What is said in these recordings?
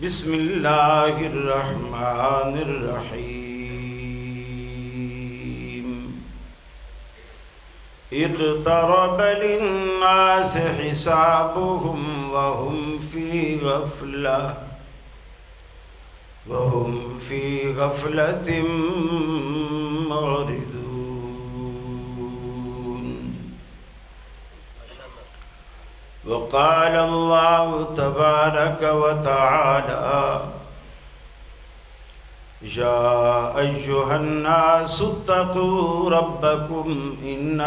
بسم اللہ الرحمن الرحیم اقترب للناس حسابهم وهم في غفلة معرضون وقال الله تبارك وتعالى يا أيها الناس اتقوا ربكم إن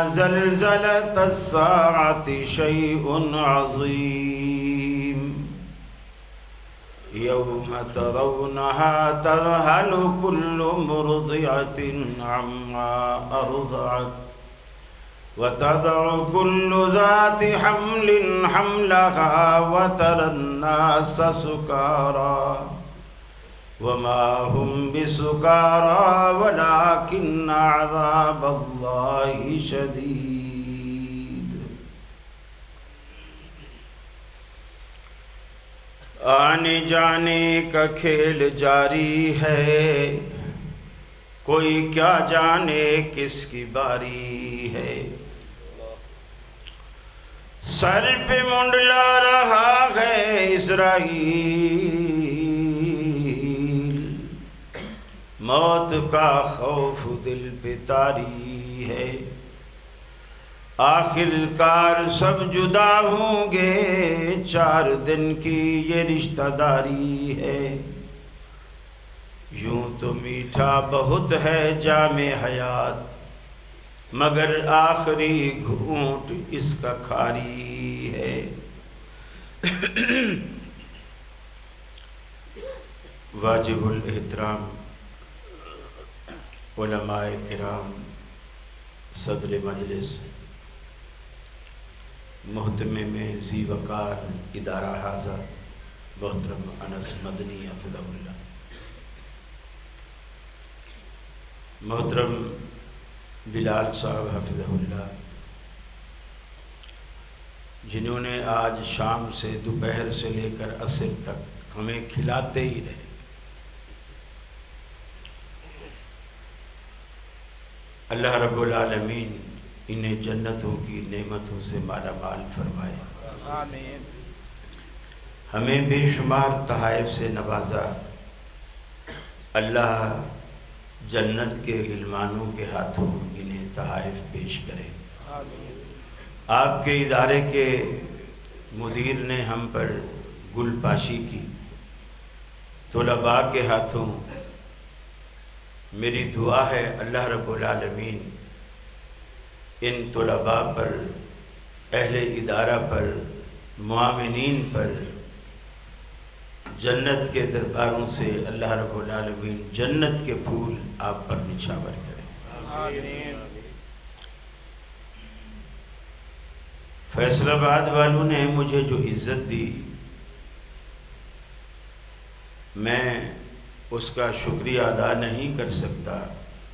زلزلة الساعة شيء عظيم يوم ترونها تذهل كل مرضعة عما أرضعت وتضع كل ذات حمل حملها وترى الناس سكارى وما هم بسكارى ولكن عذاب الله شديد آنے جانے کا کھیل جاری ہے، کوئی کیا جانے کس کی باری ہے۔ سر پہ منڈلا رہا ہے اسرائیل، موت کا خوف دل پہ طاری ہے۔ آخر کار سب جدا ہوں گے، 4 دن کی یہ رشتہ داری ہے۔ یوں تو میٹھا بہت ہے جام حیات، مگر آخری گھونٹ اس کا کھاری ہے۔ واجب الاحترام علماء کرام، صدر مجلس، محتمم ذی وقار ادارہ حاضر محترم انس مدنی حفظہ اللہ، محترم بلال صاحب حفظہ اللہ، جنہوں نے آج شام سے دوپہر سے لے کر عصر تک ہمیں کھلاتے ہی رہے۔ اللہ رب العالمین انہیں جنتوں کی نعمتوں سے مالا مال فرمائے، آمین۔ ہمیں بے شمار تحائف سے نوازا۔ اللہ جنت کے غلمانوں کے ہاتھوں انہیں تحائف پیش کرے۔ آمین۔ آپ کے ادارے کے مدیر نے ہم پر گل پاشی کی، طلباء کے ہاتھوں میری دعا ہے اللہ رب العالمین ان طلباء پر، اہل ادارہ پر، معاونین پر جنت کے درباروں سے اللہ رب العالمین جنت کے پھول آپ پر نچھاور کرے۔ آمین۔ فیصل آباد والوں نے مجھے جو عزت دی، میں اس کا شکریہ ادا نہیں کر سکتا،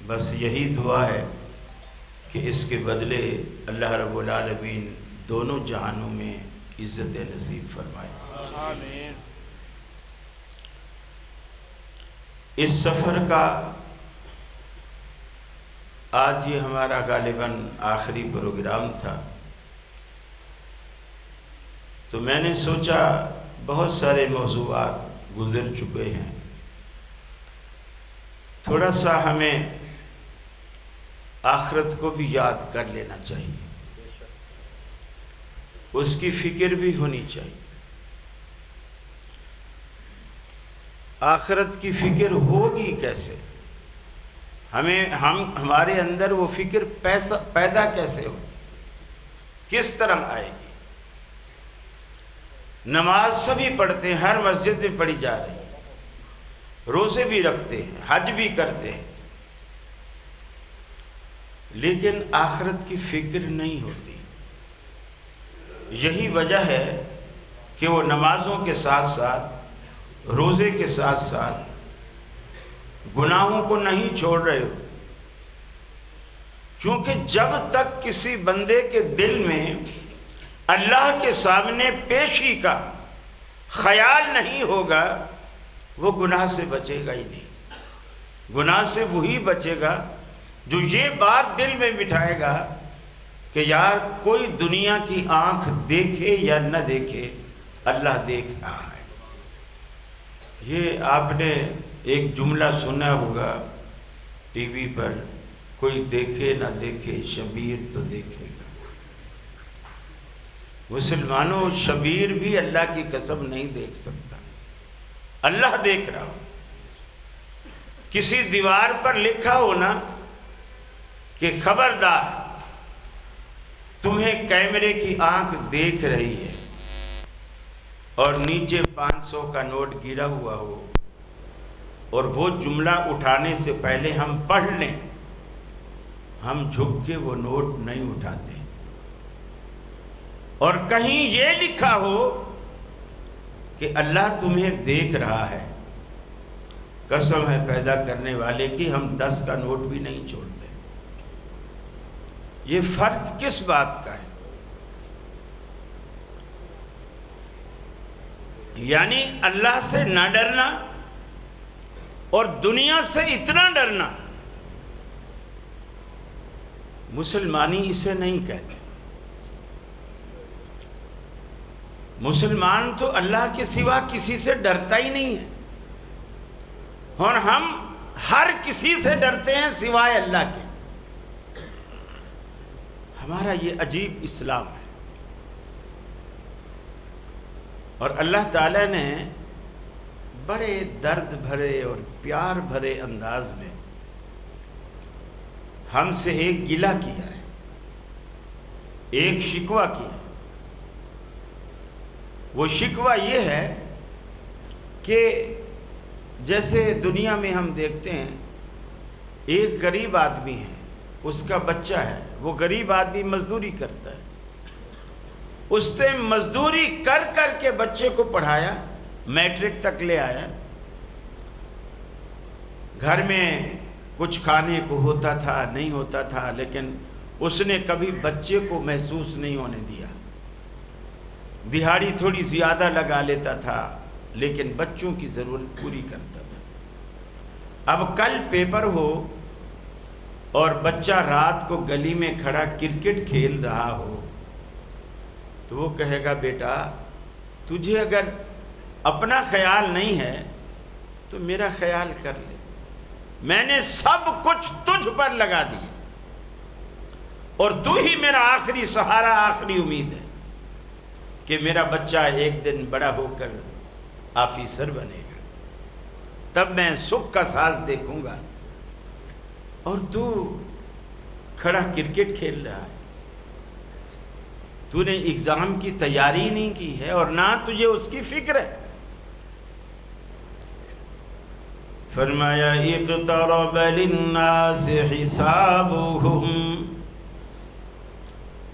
بس یہی دعا ہے کہ اس کے بدلے اللہ رب العالمین دونوں جہانوں میں عزت نصیب فرمائے۔ آمین۔ اس سفر کا آج یہ ہمارا غالباً آخری پروگرام تھا، تو میں نے سوچا بہت سارے موضوعات گزر چکے ہیں، تھوڑا سا ہمیں آخرت کو بھی یاد کر لینا چاہیے، اس کی فکر بھی ہونی چاہیے۔ آخرت کی فکر ہوگی کیسے؟ ہمارے اندر وہ فکر پیدا کیسے ہو، کس طرح آئے گی؟ نماز سبھی پڑھتے ہیں، ہر مسجد میں پڑھی جا رہی ہے، روزے بھی رکھتے ہیں، حج بھی کرتے ہیں، لیکن آخرت کی فکر نہیں ہوتی۔ یہی وجہ ہے کہ وہ نمازوں کے ساتھ ساتھ، روزے کے ساتھ ساتھ گناہوں کو نہیں چھوڑ رہے ہو، چونکہ جب تک کسی بندے کے دل میں اللہ کے سامنے پیشی کا خیال نہیں ہوگا وہ گناہ سے بچے گا ہی نہیں۔ گناہ سے وہی بچے گا جو یہ بات دل میں بٹھائے گا کہ یار کوئی دنیا کی آنکھ دیکھے یا نہ دیکھے اللہ دیکھ رہا ہے۔ یہ آپ نے ایک جملہ سنا ہوگا ٹی وی پر، کوئی دیکھے نہ دیکھے شبیر تو دیکھے گا۔ مسلمانوں، شبیر بھی اللہ کی قسم نہیں دیکھ سکتا، اللہ دیکھ رہا ہو۔ کسی دیوار پر لکھا ہو نا کہ خبردار تمہیں کیمرے کی آنکھ دیکھ رہی ہے، اور نیچے 500 کا نوٹ گرا ہوا ہو، اور وہ جملہ اٹھانے سے پہلے ہم پڑھ لیں، ہم جھک کے وہ نوٹ نہیں اٹھاتے۔ اور کہیں یہ لکھا ہو کہ اللہ تمہیں دیکھ رہا ہے، قسم ہے پیدا کرنے والے کی، ہم 10 کا نوٹ بھی نہیں چھوڑتے۔ یہ فرق کس بات کا ہے؟ یعنی اللہ سے نہ ڈرنا اور دنیا سے اتنا ڈرنا، مسلمانی اسے نہیں کہتے۔ مسلمان تو اللہ کے سوا کسی سے ڈرتا ہی نہیں ہے، اور ہم ہر کسی سے ڈرتے ہیں سوائے اللہ کے۔ ہمارا یہ عجیب اسلام ہے۔ اور اللہ تعالیٰ نے بڑے درد بھرے اور پیار بھرے انداز میں ہم سے ایک گلہ کیا ہے، ایک شکوہ کیا۔ وہ شکوہ یہ ہے کہ جیسے دنیا میں ہم دیکھتے ہیں ایک غریب آدمی ہے، اس کا بچہ ہے، وہ غریب آدمی مزدوری کرتا ہے، اس نے مزدوری کر کر کے بچے کو پڑھایا، میٹرک تک لے آیا، گھر میں کچھ کھانے کو ہوتا تھا نہیں ہوتا تھا، لیکن اس نے کبھی بچے کو محسوس نہیں ہونے دیا۔ دہاڑی تھوڑی زیادہ لگا لیتا تھا لیکن بچوں کی ضرورت پوری کرتا تھا۔ اب کل پیپر ہو اور بچہ رات کو گلی میں کھڑا کرکٹ کھیل رہا ہو تو وہ کہے گا بیٹا تجھے اگر اپنا خیال نہیں ہے تو میرا خیال کر لے، میں نے سب کچھ تجھ پر لگا دیا اور تو ہی میرا آخری سہارا، آخری امید ہے کہ میرا بچہ ایک دن بڑا ہو کر آفیسر بنے گا، تب میں سکھ کا ساز دیکھوں گا، اور تو کھڑا کرکٹ کھیل رہا ہے، تو نے ایگزام کی تیاری نہیں کی ہے اور نہ تجھے اس کی فکر ہے۔ فرمایا اقترب للناس حسابهم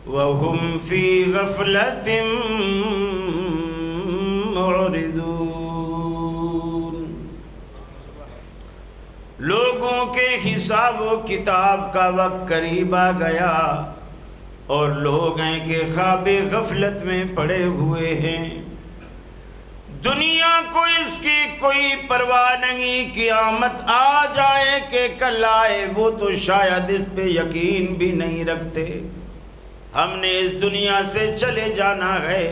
وهم في غفلة معرضون۔ لوگوں کے حساب و کتاب کا وقت قریب آ گیا اور لوگ ہیں کہ خواب غفلت میں پڑے ہوئے ہیں، دنیا کو اس کی کوئی پرواہ نہیں، قیامت آ جائے کہ کل آئے وہ تو شاید اس پہ یقین بھی نہیں رکھتے۔ ہم نے اس دنیا سے چلے جانا ہے،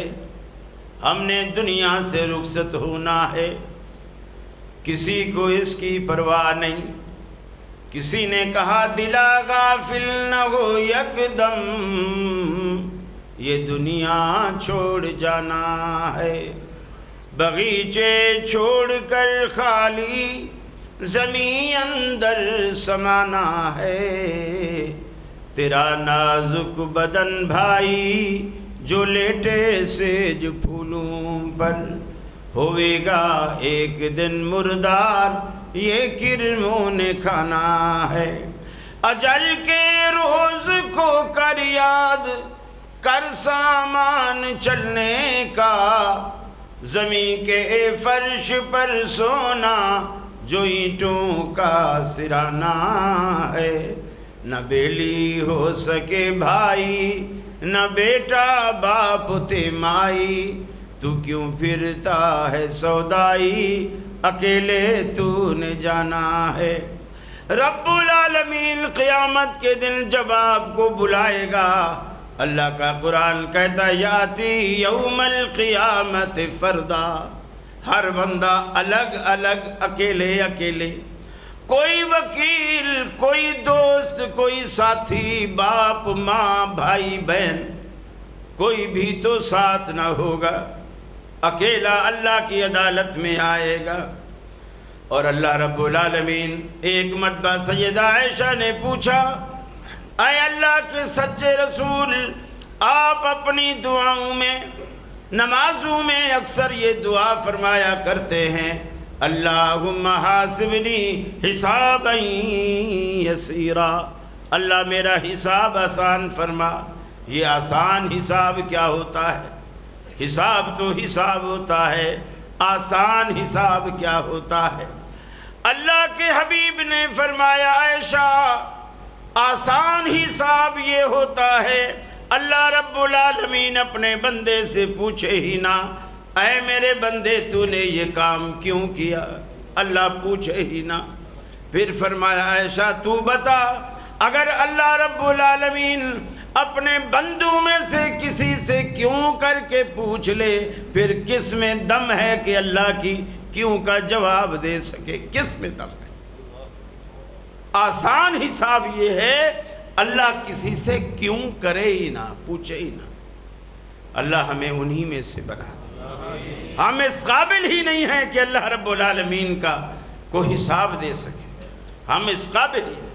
ہم نے دنیا سے رخصت ہونا ہے، کسی کو اس کی پرواہ نہیں۔ کسی نے کہا دلا غافل نہ ہو یکدم، یہ دنیا چھوڑ جانا ہے، بغیچے چھوڑ کر خالی زمین اندر سمانا ہے، تیرا نازک بدن بھائی جو لیٹے سیج پھولوں پر، ہوئے گا ایک دن مردار یہ کرموں نے کھانا ہے۔ اجل کے روز کو کر یاد کر سامان چلنے کا، زمین کے فرش پر سونا جو اینٹوں کا سرانا ہے، نہ بیلی ہو سکے بھائی نہ بیٹا باپ تے مائی، تو کیوں پھرتا ہے سودائی، اکیلے تو نے جانا ہے۔ رب العالمین قیامت کے دن جب آپ کو بلائے گا، اللہ کا قرآن کہتا ہے یاتی یوم القیامت فردا، ہر بندہ الگ الگ، اکیلے اکیلے، کوئی وکیل، کوئی دوست، کوئی ساتھی، باپ ماں بھائی بہن، کوئی بھی تو ساتھ نہ ہوگا، اکیلا اللہ کی عدالت میں آئے گا۔ اور اللہ رب العالمین، ایک مرتبہ سیدہ عائشہ نے پوچھا، اے اللہ کے سچے رسول، آپ اپنی دعاؤں میں، نمازوں میں اکثر یہ دعا فرمایا کرتے ہیں، اللہم حاسبنی حسابا یسیرا، اللہ میرا حساب آسان فرما۔ یہ آسان حساب کیا ہوتا ہے؟ حساب تو حساب ہوتا ہے، آسان حساب کیا ہوتا ہے؟ اللہ کے حبیب نے فرمایا عائشہ، آسان حساب یہ ہوتا ہے، اللہ رب العالمین اپنے بندے سے پوچھے ہی نہ، اے میرے بندے تو نے یہ کام کیوں کیا، اللہ پوچھے ہی نہ۔ پھر فرمایا عائشہ تو بتا، اگر اللہ رب العالمین اپنے بندوں میں سے کسی سے کیوں کر کے پوچھ لے، پھر کس میں دم ہے کہ اللہ کی کیوں کا جواب دے سکے؟ کس میں دم ہے؟ آسان حساب یہ ہے، اللہ کسی سے کیوں کرے ہی نہ، پوچھے ہی نہ۔ اللہ ہمیں انہی میں سے بنا دے۔ ہم اس قابل ہی نہیں ہیں کہ اللہ رب العالمین کا کوئی حساب دے سکے، ہم اس قابل ہی نہیں۔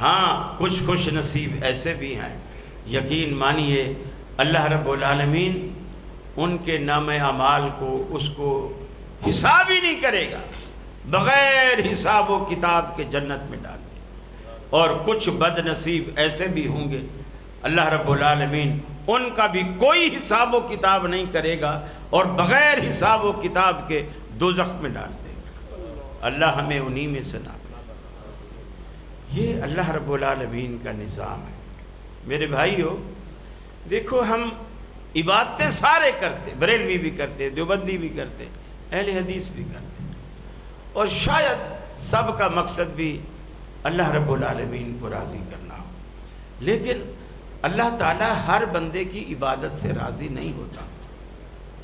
ہاں کچھ خوش نصیب ایسے بھی ہیں، یقین مانیے اللہ رب العالمین ان کے نام اعمال کو، اس کو حساب ہی نہیں کرے گا، بغیر حساب و کتاب کے جنت میں ڈال دے۔ اور کچھ بد نصیب ایسے بھی ہوں گے، اللہ رب العالمین ان کا بھی کوئی حساب و کتاب نہیں کرے گا، اور بغیر حساب و کتاب کے دوزخ میں ڈال دے گا۔ اللہ ہمیں انہی میں سے نہ۔ یہ اللہ رب العالمین کا نظام ہے۔ میرے بھائیو دیکھو، ہم عبادتیں سارے کرتے، بریلوی بھی کرتے، دیوبندی بھی کرتے، اہل حدیث بھی کرتے، اور شاید سب کا مقصد بھی اللہ رب العالمین کو راضی کرنا ہو، لیکن اللہ تعالیٰ ہر بندے کی عبادت سے راضی نہیں ہوتا۔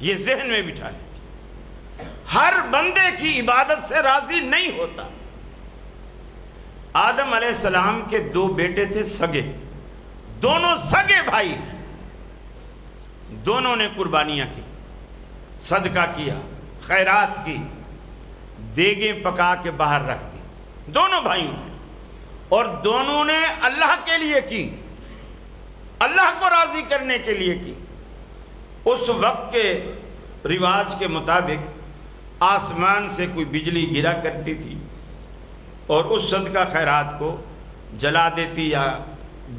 یہ ذہن میں بٹھا لیجیے، ہر بندے کی عبادت سے راضی نہیں ہوتا۔ آدم علیہ السلام کے دو بیٹے تھے سگے، دونوں سگے بھائی ہیں، دونوں نے قربانیاں کی، صدقہ کیا، خیرات کی، دیگیں پکا کے باہر رکھ دی، دونوں بھائیوں نے، اور دونوں نے اللہ کے لیے کی، اللہ کو راضی کرنے کے لیے کی۔ اس وقت کے رواج کے مطابق آسمان سے کوئی بجلی گرا کرتی تھی اور اس صدقہ خیرات کو جلا دیتی یا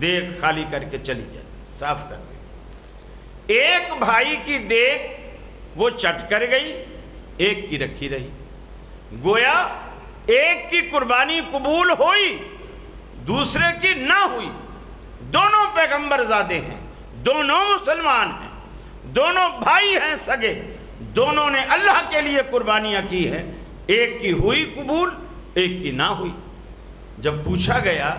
دیگ خالی کر کے چلی جاتی، صاف کر دی۔ ایک بھائی کی دیگ وہ چٹ کر گئی، ایک کی رکھی رہی، گویا ایک کی قربانی قبول ہوئی، دوسرے کی نہ ہوئی۔ دونوں پیغمبر زادے ہیں، دونوں مسلمان ہیں، دونوں بھائی ہیں سگے، دونوں نے اللہ کے لیے قربانیاں کی ہیں، ایک کی ہوئی قبول، ایک کی نہ ہوئی۔ جب پوچھا گیا،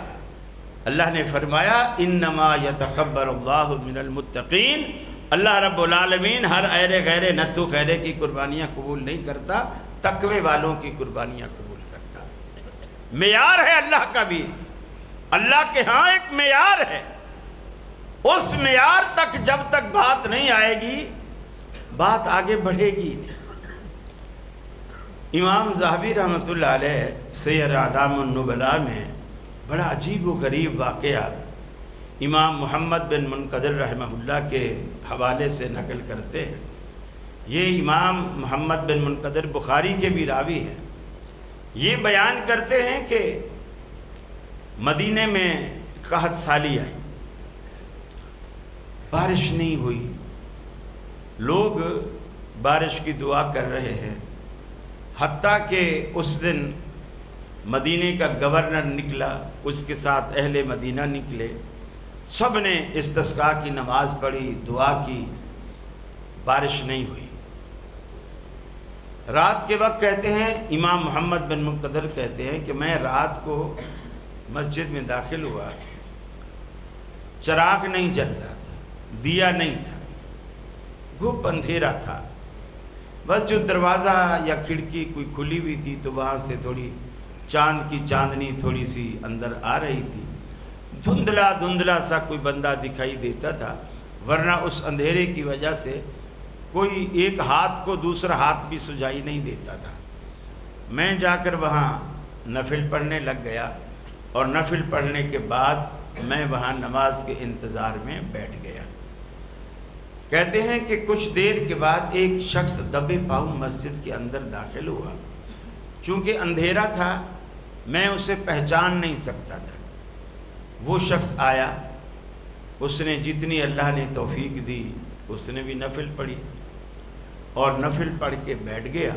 اللہ نے فرمایا انما یتقبل اللہ من المتقین، اللہ رب العالمین ہر ایرے غیرے نتو خیرے کی قربانیاں قبول نہیں کرتا، تقوی والوں کی قربانیاں قبول کرتا۔ معیار ہے اللہ کا بھی، اللہ کے ہاں ایک معیار ہے، اس معیار تک جب تک بات نہیں آئے گی، بات آگے بڑھے گی نہیں۔ امام ذہبی رحمۃ اللہ علیہ سیر اعلام النبلاء میں بڑا عجیب و غریب واقعہ امام محمد بن منقدر رحمہ اللہ کے حوالے سے نقل کرتے ہیں۔ یہ امام محمد بن منقدر بخاری کے بھی راوی ہیں۔ یہ بیان کرتے ہیں کہ مدینے میں قحط سالی آئی، بارش نہیں ہوئی، لوگ بارش کی دعا کر رہے ہیں، حتیٰ کہ اس دن مدینے کا گورنر نکلا، اس کے ساتھ اہل مدینہ نکلے، سب نے استسقاء کی نماز پڑھی، دعا کی، بارش نہیں ہوئی۔ رات کے وقت کہتے ہیں امام محمد بن مقتدر کہتے ہیں کہ میں رات کو مسجد میں داخل ہوا، چراغ نہیں جل رہا تھا، دیا نہیں تھا، گھپ اندھیرا تھا، بس جو دروازہ یا کھڑکی کوئی کھلی ہوئی تھی تو وہاں سے تھوڑی چاند کی چاندنی تھوڑی سی اندر آ رہی تھی، دھندلا دھندلا سا کوئی بندہ دکھائی دیتا تھا، ورنہ اس اندھیرے کی وجہ سے کوئی ایک ہاتھ کو دوسرا ہاتھ بھی سجائی نہیں دیتا تھا۔ میں جا کر وہاں نفل پڑھنے لگ گیا، اور نفل پڑھنے کے بعد میں وہاں نماز کے انتظار میں بیٹھ گیا۔ کہتے ہیں کہ کچھ دیر کے بعد ایک شخص دبے پاؤں مسجد کے اندر داخل ہوا، چونکہ اندھیرا تھا میں اسے پہچان نہیں سکتا تھا۔ وہ شخص آیا، اس نے جتنی اللہ نے توفیق دی اس نے بھی نفل پڑھی، اور نفل پڑھ کے بیٹھ گیا،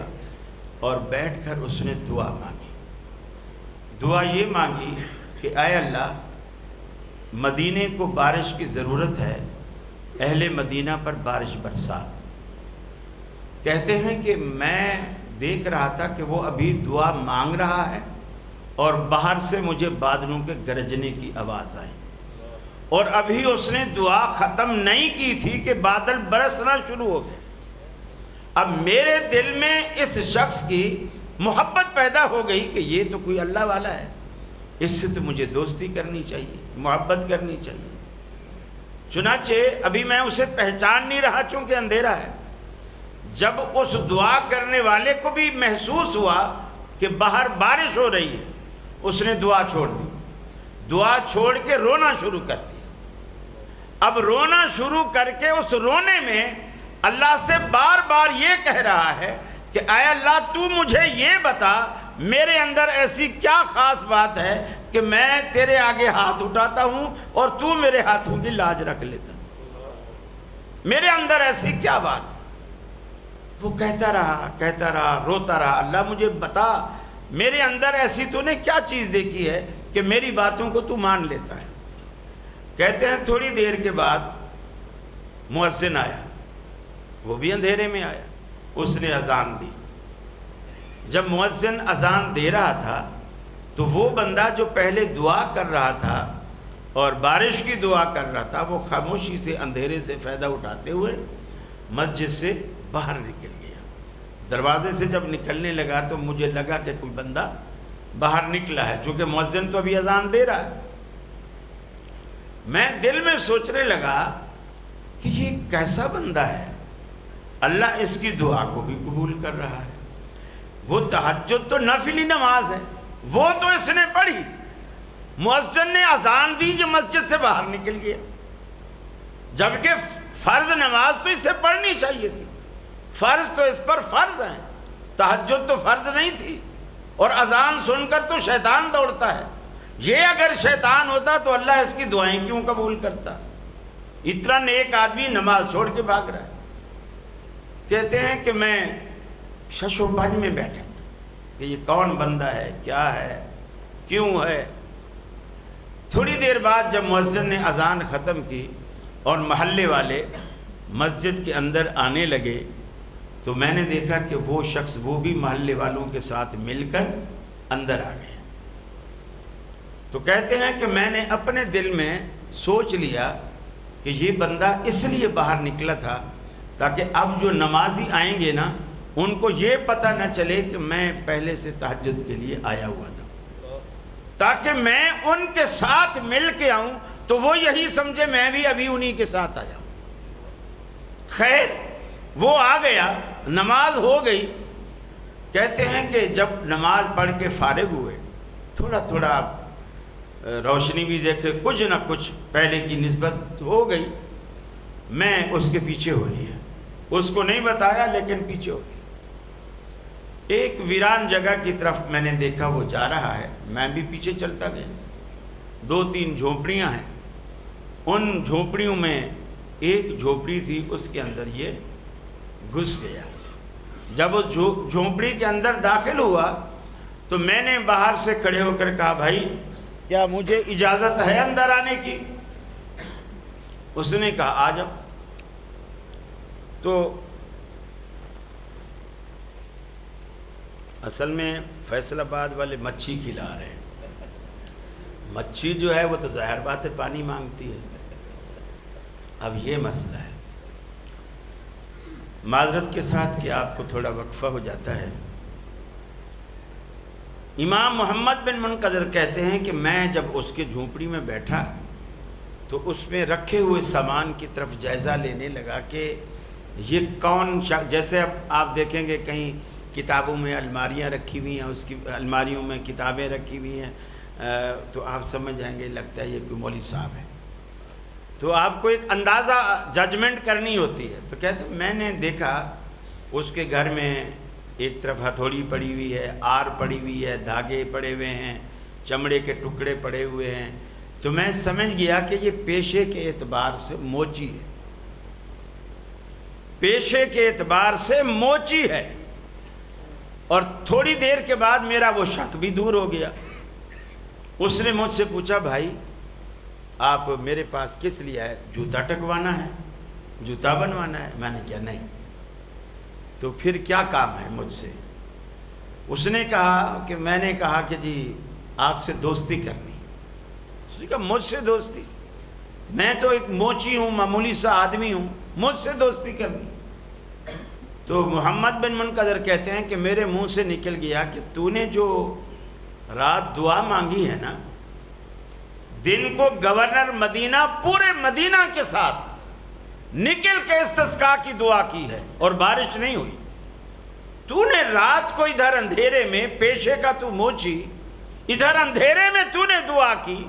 اور بیٹھ کر اس نے دعا مانگی۔ دعا یہ مانگی کہ اے اللہ، مدینے کو بارش کی ضرورت ہے، اہل مدینہ پر بارش برسا۔ کہتے ہیں کہ میں دیکھ رہا تھا کہ وہ ابھی دعا مانگ رہا ہے، اور باہر سے مجھے بادلوں کے گرجنے کی آواز آئی، اور ابھی اس نے دعا ختم نہیں کی تھی کہ بادل برسنا شروع ہو گئے۔ اب میرے دل میں اس شخص کی محبت پیدا ہو گئی کہ یہ تو کوئی اللہ والا ہے، اس سے تو مجھے دوستی کرنی چاہیے، محبت کرنی چاہیے۔ چنانچہ ابھی میں اسے پہچان نہیں رہا چونکہ اندھیرا ہے۔ جب اس دعا کرنے والے کو بھی محسوس ہوا کہ باہر بارش ہو رہی ہے، اس نے دعا چھوڑ دی، دعا چھوڑ کے رونا شروع کر دیا۔ اب رونا شروع کر کے اس رونے میں اللہ سے بار بار یہ کہہ رہا ہے کہ اے اللہ، تو مجھے یہ بتا میرے اندر ایسی کیا خاص بات ہے کہ میں تیرے آگے ہاتھ اٹھاتا ہوں اور تو میرے ہاتھوں کی لاج رکھ لیتا، میرے اندر ایسی کیا بات؟ وہ کہتا رہا روتا رہا، اللہ مجھے بتا میرے اندر ایسی تو نے کیا چیز دیکھی ہے کہ میری باتوں کو تو مان لیتا ہے۔ کہتے ہیں تھوڑی دیر کے بعد مؤذن آیا، وہ بھی اندھیرے میں آیا، اس نے اذان دی۔ جب مؤذن اذان دے رہا تھا تو وہ بندہ جو پہلے دعا کر رہا تھا اور بارش کی دعا کر رہا تھا، وہ خاموشی سے اندھیرے سے فائدہ اٹھاتے ہوئے مسجد سے باہر نکل گیا۔ دروازے سے جب نکلنے لگا تو مجھے لگا کہ کوئی بندہ باہر نکلا ہے، چونکہ مؤذن تو ابھی اذان دے رہا ہے۔ میں دل میں سوچنے لگا کہ یہ کیسا بندہ ہے، اللہ اس کی دعا کو بھی قبول کر رہا ہے۔ وہ تہجد تو نفلی نماز ہے، وہ تو اس نے پڑھی، مؤذن نے اذان دی جو مسجد سے باہر نکل گیا، جبکہ فرض نماز تو اسے پڑھنی چاہیے تھی، فرض تو اس پر فرض ہیں، تہجد تو فرض نہیں تھی، اور اذان سن کر تو شیطان دوڑتا ہے۔ یہ اگر شیطان ہوتا تو اللہ اس کی دعائیں کیوں قبول کرتا؟ اتنا نیک آدمی نماز چھوڑ کے بھاگ رہا ہے۔ کہتے ہیں کہ میں شش و پنج میں بیٹھا کہ یہ کون بندہ ہے، کیا ہے، کیوں ہے۔ تھوڑی دیر بعد جب مؤذن نے اذان ختم کی اور محلے والے مسجد کے اندر آنے لگے تو میں نے دیکھا کہ وہ شخص وہ بھی محلے والوں کے ساتھ مل کر اندر آ گیا۔ تو کہتے ہیں کہ میں نے اپنے دل میں سوچ لیا کہ یہ بندہ اس لیے باہر نکلا تھا تاکہ اب جو نمازی آئیں گے نا، ان کو یہ پتہ نہ چلے کہ میں پہلے سے تہجد کے لیے آیا ہوا تھا، تاکہ میں ان کے ساتھ مل کے آؤں تو وہ یہی سمجھے میں بھی ابھی انہی کے ساتھ آیا ہوں۔ خیر وہ آ گیا، نماز ہو گئی۔ کہتے ہیں کہ جب نماز پڑھ کے فارغ ہوئے، تھوڑا تھوڑا روشنی بھی دیکھے، کچھ نہ کچھ پہلے کی نسبت ہو گئی۔ میں اس کے پیچھے ہو لیا، اس کو نہیں بتایا لیکن پیچھے ہو لیا۔ ایک ویران جگہ کی طرف میں نے دیکھا وہ جا رہا ہے، میں بھی پیچھے چلتا گیا۔ 2-3 جھونپڑیاں ہیں، ان جھونپڑیوں میں ایک جھونپڑی تھی، اس کے اندر یہ گھس گیا۔ جب اس جھونپڑی کے اندر داخل ہوا تو میں نے باہر سے کھڑے ہو کر کہا، بھائی کیا مجھے اجازت ہے اندر آنے کی؟ اس نے کہا آ جاؤ. تو اصل میں فیصل آباد والے مچھی کھلا رہے ہیں. مچھی جو ہے وہ تو ظاہر بات ہے پانی مانگتی ہے. اب یہ مسئلہ ہے. معذرت کے ساتھ کہ آپ کو تھوڑا وقفہ ہو جاتا ہے. امام محمد بن منقدر کہتے ہیں کہ میں جب اس کے جھونپڑی میں بیٹھا تو اس میں رکھے ہوئے سامان کی طرف جائزہ لینے لگا کہ یہ کون جیسے اب آپ دیکھیں گے کہیں کتابوں میں الماریاں رکھی ہوئی ہیں, اس کی الماریوں میں کتابیں رکھی ہوئی ہیں, تو آپ سمجھ جائیں گے لگتا ہے یہ کوئی مولوی صاحب ہے. تو آپ کو ایک اندازہ ججمنٹ کرنی ہوتی ہے. تو کہتے ہیں میں نے دیکھا اس کے گھر میں ایک طرف ہتھوڑی پڑی ہوئی ہے, آر پڑی ہوئی ہے, دھاگے پڑے ہوئے ہیں, چمڑے کے ٹکڑے پڑے ہوئے ہیں. تو میں سمجھ گیا کہ یہ پیشے کے اعتبار سے موچی ہے, پیشے کے اعتبار سے موچی ہے. اور تھوڑی دیر کے بعد میرا وہ شک بھی دور ہو گیا. اس نے مجھ سے پوچھا بھائی آپ میرے پاس کس لیے آئے؟ جوتا ٹکوانا ہے, جوتا بنوانا ہے؟ میں نے کہا نہیں. تو پھر کیا کام ہے مجھ سے؟ اس نے کہا کہ میں نے کہا کہ جی آپ سے دوستی کرنی. اس نے کہا مجھ سے دوستی؟ میں تو ایک موچی ہوں, معمولی سا آدمی ہوں, مجھ سے دوستی کرنی؟ تو محمد بن منقدر کہتے ہیں کہ میرے منہ سے نکل گیا کہ تو نے جو رات دعا مانگی ہے نا, دن کو گورنر مدینہ پورے مدینہ کے ساتھ نکل کے استسقاء کی دعا کی ہے اور بارش نہیں ہوئی. تو نے رات کو ادھر اندھیرے میں, پیشے کا تو موچی, ادھر اندھیرے میں تو نے دعا کی,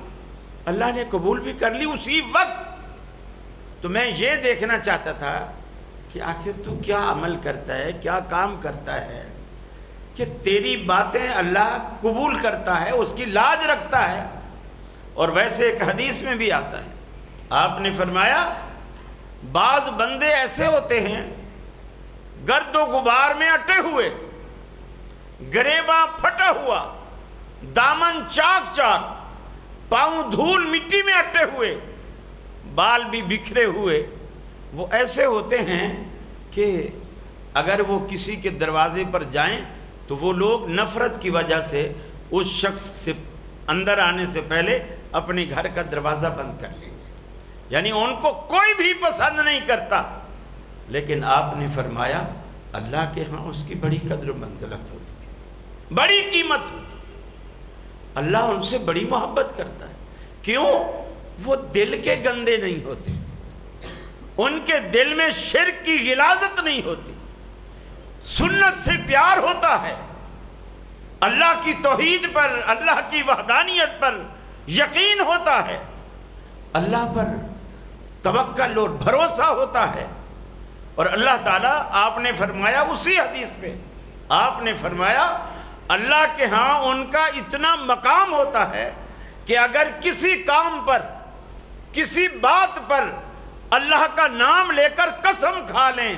اللہ نے قبول بھی کر لی اسی وقت. تو میں یہ دیکھنا چاہتا تھا کہ آخر تو کیا عمل کرتا ہے, کیا کام کرتا ہے کہ تیری باتیں اللہ قبول کرتا ہے, اس کی لاج رکھتا ہے. اور ویسے ایک حدیث میں بھی آتا ہے, آپ نے فرمایا بعض بندے ایسے ہوتے ہیں گرد و غبار میں اٹے ہوئے, گریباں پھٹا ہوا, دامن چاک چاک, پاؤں دھول مٹی میں اٹے ہوئے, بال بھی بکھرے ہوئے. وہ ایسے ہوتے ہیں کہ اگر وہ کسی کے دروازے پر جائیں تو وہ لوگ نفرت کی وجہ سے اس شخص سے اندر آنے سے پہلے اپنے گھر کا دروازہ بند کر لیں گے. یعنی ان کو کوئی بھی پسند نہیں کرتا. لیکن آپ نے فرمایا اللہ کے ہاں اس کی بڑی قدر و منزلت ہوتی ہے, بڑی قیمت ہوتی ہے. اللہ ان سے بڑی محبت کرتا ہے. کیوں؟ وہ دل کے گندے نہیں ہوتے, ان کے دل میں شرک کی غلاظت نہیں ہوتی, سنت سے پیار ہوتا ہے, اللہ کی توحید پر, اللہ کی وحدانیت پر یقین ہوتا ہے, اللہ پر توکل اور بھروسہ ہوتا ہے. اور اللہ تعالیٰ, آپ نے فرمایا اسی حدیث میں, آپ نے فرمایا اللہ کے ہاں ان کا اتنا مقام ہوتا ہے کہ اگر کسی کام پر, کسی بات پر اللہ کا نام لے کر قسم کھا لیں,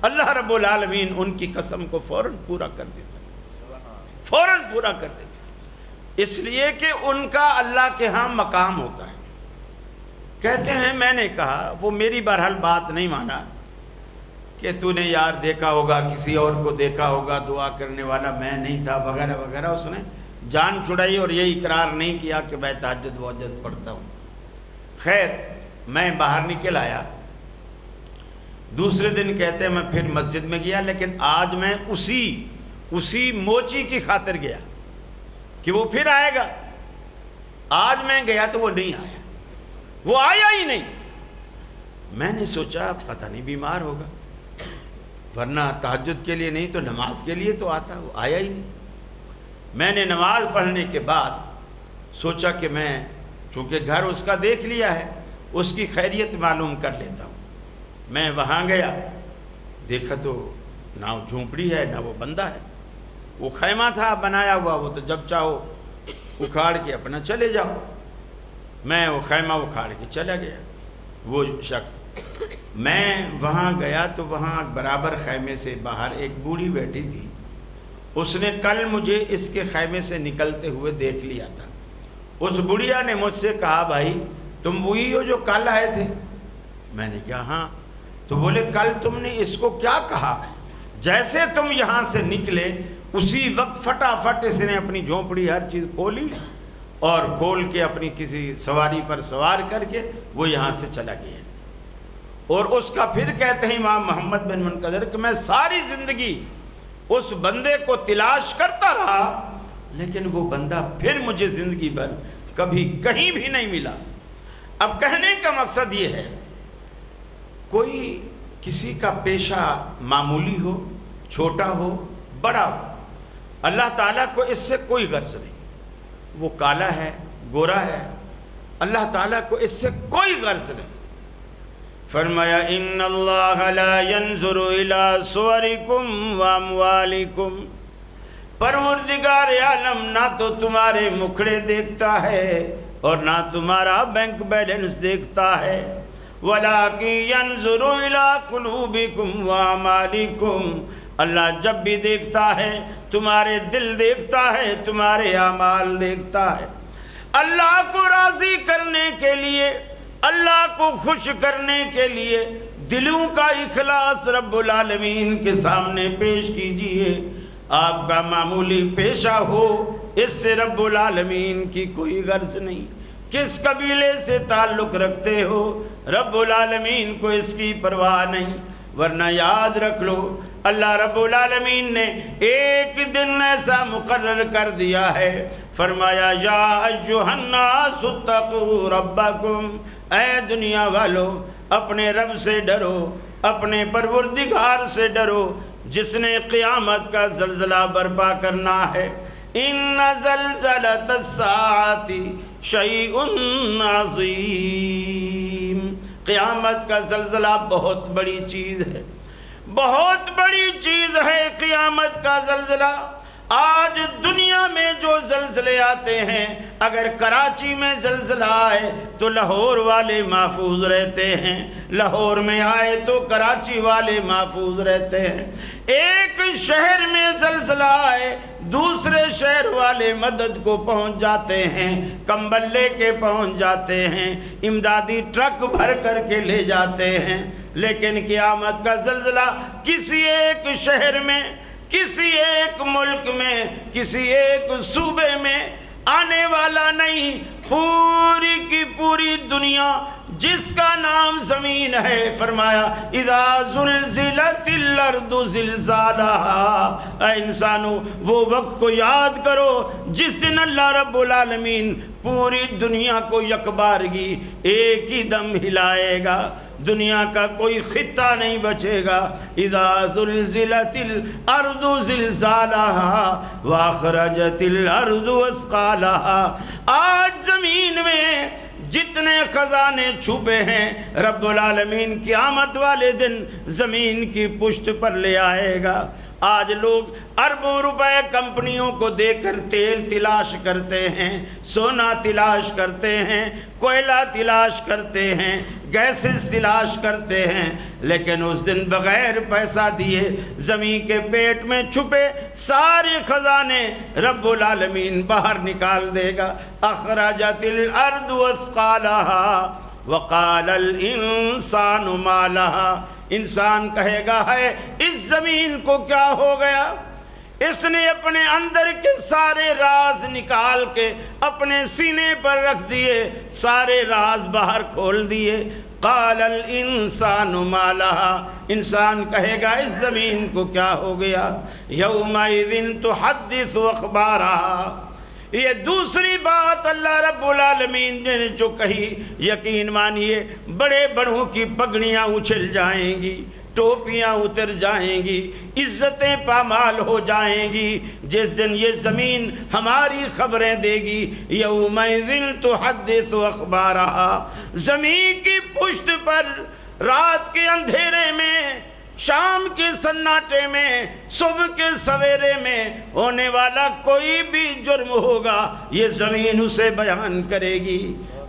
اللہ رب العالمین ان کی قسم کو فوراً پورا کر دیتا ہے, فوراً پورا کر دیتا ہے. اس لیے کہ ان کا اللہ کے ہاں مقام ہوتا ہے. کہتے ہیں میں نے کہا, وہ میری بہرحال بات نہیں مانا کہ تو نے یار دیکھا ہوگا, کسی اور کو دیکھا ہوگا دعا کرنے والا, میں نہیں تھا وغیرہ وغیرہ. اس نے جان چھڑائی اور یہ اقرار نہیں کیا کہ میں تہجد وہجد پڑھتا ہوں. خیر میں باہر نکل آیا. دوسرے دن کہتے ہیں میں پھر مسجد میں گیا, لیکن آج میں اسی موچی کی خاطر گیا کہ وہ پھر آئے گا. آج میں گیا تو وہ نہیں آیا, وہ آیا ہی نہیں. میں نے سوچا پتہ نہیں بیمار ہوگا, ورنہ تہجد کے لیے نہیں تو نماز کے لیے تو آتا, وہ آیا ہی نہیں. میں نے نماز پڑھنے کے بعد سوچا کہ میں چونکہ گھر اس کا دیکھ لیا ہے, اس کی خیریت معلوم کر لیتا ہوں. میں وہاں گیا, دیکھا تو نہ وہ جھونپڑی ہے نہ وہ بندہ ہے. وہ خیمہ تھا بنایا ہوا, وہ تو جب چاہو اکھاڑ کے اپنا چلے جاؤ. میں وہ خیمہ اکھاڑ کے چلا گیا. وہ شخص, میں وہاں گیا تو وہاں برابر خیمے سے باہر ایک بوڑھی بیٹھی تھی. اس نے کل مجھے اس کے خیمے سے نکلتے ہوئے دیکھ لیا تھا. اس بڑھیا نے مجھ سے کہا بھائی تم وہی ہو جو کل آئے تھے؟ میں نے کہا ہاں. تو بولے کل تم نے اس کو کیا کہا؟ جیسے تم یہاں سے نکلے اسی وقت فٹافٹ اس نے اپنی جھونپڑی ہر چیز کھولی اور کھول کے اپنی کسی سواری پر سوار کر کے وہ یہاں سے چلا گیا. اور اس کا پھر کہتے ہیں امام محمد بن منقدر کہ میں ساری زندگی اس بندے کو تلاش کرتا رہا لیکن وہ بندہ پھر مجھے زندگی بھر کبھی کہیں بھی نہیں ملا. اب کہنے کا مقصد یہ ہے کوئی کسی کا پیشہ معمولی ہو، چھوٹا ہو، بڑا ہو، اللہ تعالیٰ کو اس سے کوئی غرض نہیں. وہ کالا ہے، گورا ہے، اللہ تعالیٰ کو اس سے کوئی غرض نہیں. فرمایا ان اللہ لا ينظر الى صورکم واموالکم، پروردگار عالم نہ تو تمہارے مکھڑے دیکھتا ہے اور نہ تمہارا بینک بیلنس دیکھتا ہے، وَلَٰكِن يَنظُرُ إِلَىٰ قُلُوبِكُمْ وَأَعْمَالِكُمْ، اللہ جب بھی دیکھتا ہے تمہارے دل دیکھتا ہے، تمہارے اعمال دیکھتا ہے. اللہ کو راضی کرنے کے لیے، اللہ کو خوش کرنے کے لیے دلوں کا اخلاص رب العالمین کے سامنے پیش کیجئے. آپ کا معمولی پیشہ ہو اس سے رب العالمین کی کوئی غرض نہیں. کس قبیلے سے تعلق رکھتے ہو رب العالمین کو اس کی پرواہ نہیں. ورنہ یاد رکھ لو اللہ رب العالمین نے ایک دن ایسا مقرر کر دیا ہے، فرمایا یا ایھا الناس اتقوا ربکم، اے دنیا والو اپنے رب سے ڈرو، اپنے پروردگار سے ڈرو جس نے قیامت کا زلزلہ برپا کرنا ہے. ان زلزلۃ الساعۃ شیء عظیم، قیامت کا زلزلہ بہت بڑی چیز ہے، بہت بڑی چیز ہے قیامت کا زلزلہ. آج دنیا میں جو زلزلے آتے ہیں، اگر کراچی میں زلزلہ آئے تو لاہور والے محفوظ رہتے ہیں، لاہور میں آئے تو کراچی والے محفوظ رہتے ہیں. ایک شہر میں زلزلہ آئے دوسرے شہر والے مدد کو پہنچ جاتے ہیں، کمبل لے کے پہنچ جاتے ہیں، امدادی ٹرک بھر کر کے لے جاتے ہیں. لیکن قیامت کا زلزلہ کسی ایک شہر میں، کسی ایک ملک میں، کسی ایک صوبے میں آنے والا نہیں. پوری کی پوری دنیا جس کا نام زمین ہے، فرمایا اذا زلزلت الارض زلزالہا، اے انسانو وہ وقت کو یاد کرو جس دن اللہ رب العالمین پوری دنیا کو یکبارگی ایک ہی دم ہلائے گا، دنیا کا کوئی خطہ نہیں بچے گا. اذا زلزلت الارض زلزالہا واخرجت الارض اثقالہا. آج زمین میں جتنے خزانے چھپے ہیں رب العالمین قیامت والے دن زمین کی پشت پر لے آئے گا. آج لوگ اربوں روپے کمپنیوں کو دے کر تیل تلاش کرتے ہیں، سونا تلاش کرتے ہیں، کوئلہ تلاش کرتے ہیں، گیسز تلاش کرتے ہیں، لیکن اس دن بغیر پیسہ دیے زمین کے پیٹ میں چھپے سارے خزانے رب العالمین باہر نکال دے گا. اخرجت الارض اثقالہا وقال الانسان ما لہا، انسان کہے گا ہے اس زمین کو کیا ہو گیا، اس نے اپنے اندر کے سارے راز نکال کے اپنے سینے پر رکھ دیے، سارے راز باہر کھول دیے. قال الانسان ما لہا، انسان کہے گا اس زمین کو کیا ہو گیا. یومئذ تحدث اخبارہا، یہ دوسری بات اللہ رب العالمین نے جو کہی، یقین مانیے بڑے بڑوں کی پگڑیاں اچھل جائیں گی، ٹوپیاں اتر جائیں گی، عزتیں پامال ہو جائیں گی جس دن یہ زمین ہماری خبریں دے گی. یومئذ تحدث اخبارہا، زمین کی پشت پر رات کے اندھیرے میں، شام کے سناٹے میں، صبح کے سویرے میں ہونے والا کوئی بھی جرم ہوگا یہ زمین اسے بیان کرے گی.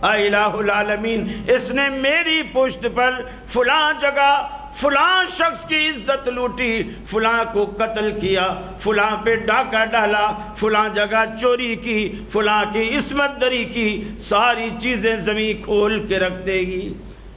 اے الہ العالمین، اس نے میری پشت پر فلاں جگہ فلاں شخص کی عزت لوٹی، فلاں کو قتل کیا، فلاں پہ ڈاکہ ڈالا، فلاں جگہ چوری کی، فلاں کی عصمت دری کی، ساری چیزیں زمین کھول کے رکھ دے گی.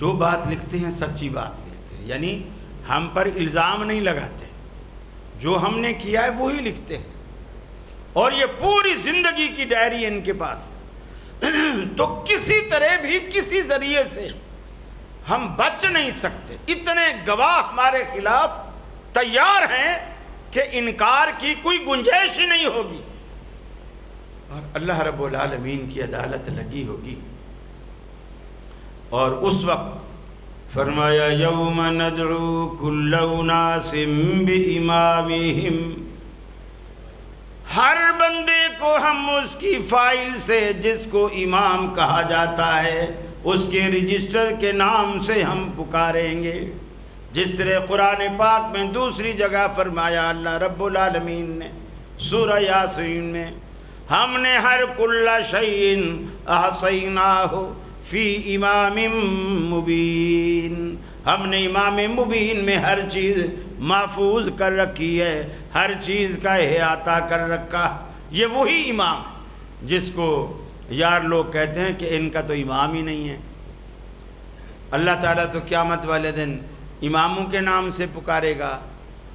جو بات لکھتے ہیں سچی بات لکھتے ہیں، یعنی ہم پر الزام نہیں لگاتے، جو ہم نے کیا ہے وہی لکھتے ہیں، اور یہ پوری زندگی کی ڈائری ان کے پاس ہے۔ تو کسی طرح بھی کسی ذریعے سے ہم بچ نہیں سکتے، اتنے گواہ ہمارے خلاف تیار ہیں کہ انکار کی کوئی گنجائش ہی نہیں ہوگی، اور اللہ رب العالمین کی عدالت لگی ہوگی۔ اور اس وقت فرمایا یوم ندعو کل اناس بامامہم، ہر بندے کو ہم اس کی فائل سے، جس کو امام کہا جاتا ہے، اس کے رجسٹر کے نام سے ہم پکاریں گے۔ جس طرح قرآن پاک میں دوسری جگہ فرمایا اللہ رب العالمین نے سورہ یاسین میں، ہم نے ہر کل شیء احصیناہ فی امام مبین، ہم نے امام مبین میں ہر چیز محفوظ کر رکھی ہے، ہر چیز کا احاطہ کر رکھا۔ یہ وہی امام ہے جس کو یار لوگ کہتے ہیں کہ ان کا تو امام ہی نہیں ہے، اللہ تعالیٰ تو قیامت والے دن اماموں کے نام سے پکارے گا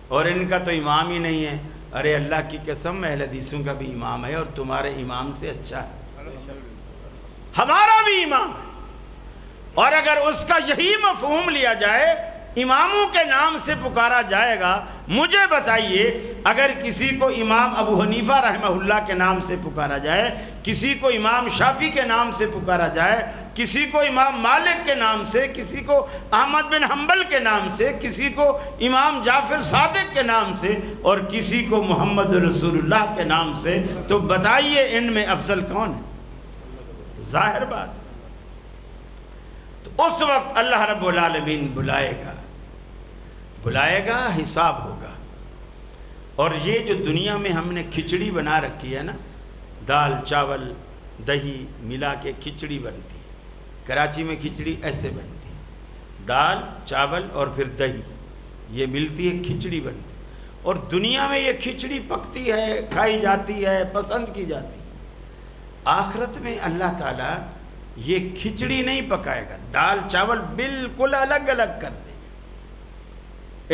اور ان کا تو امام ہی نہیں ہے۔ ارے اللہ کی قسم، اہل حدیثوں کا بھی امام ہے اور تمہارے امام سے اچھا ہے، ہمارا بھی امام ہے۔ اور اگر اس کا یہی مفہوم لیا جائے، اماموں کے نام سے پکارا جائے گا، مجھے بتائیے اگر کسی کو امام ابو حنیفہ رحمہ اللہ کے نام سے پکارا جائے، کسی کو امام شافعی کے نام سے پکارا جائے، کسی کو امام مالک کے نام سے، کسی کو احمد بن حنبل کے نام سے، کسی کو امام جعفر صادق کے نام سے، اور کسی کو محمد رسول اللہ کے نام سے، تو بتائیے ان میں افضل کون ہے؟ ظاہر بات۔ تو اس وقت اللہ رب العالمین بلائے گا، حساب ہوگا۔ اور یہ جو دنیا میں ہم نے کھچڑی بنا رکھی ہے نا، دال چاول دہی ملا کے کھچڑی بنتی ہے، کراچی میں کھچڑی ایسے بنتی ہے، دال چاول اور پھر دہی یہ ملتی ہے، کھچڑی بنتی ہے، اور دنیا میں یہ کھچڑی پکتی ہے، کھائی جاتی ہے، پسند کی جاتی ہے۔ آخرت میں اللہ تعالیٰ یہ کھچڑی نہیں پکائے گا، دال چاول بالکل الگ الگ کر دے گا،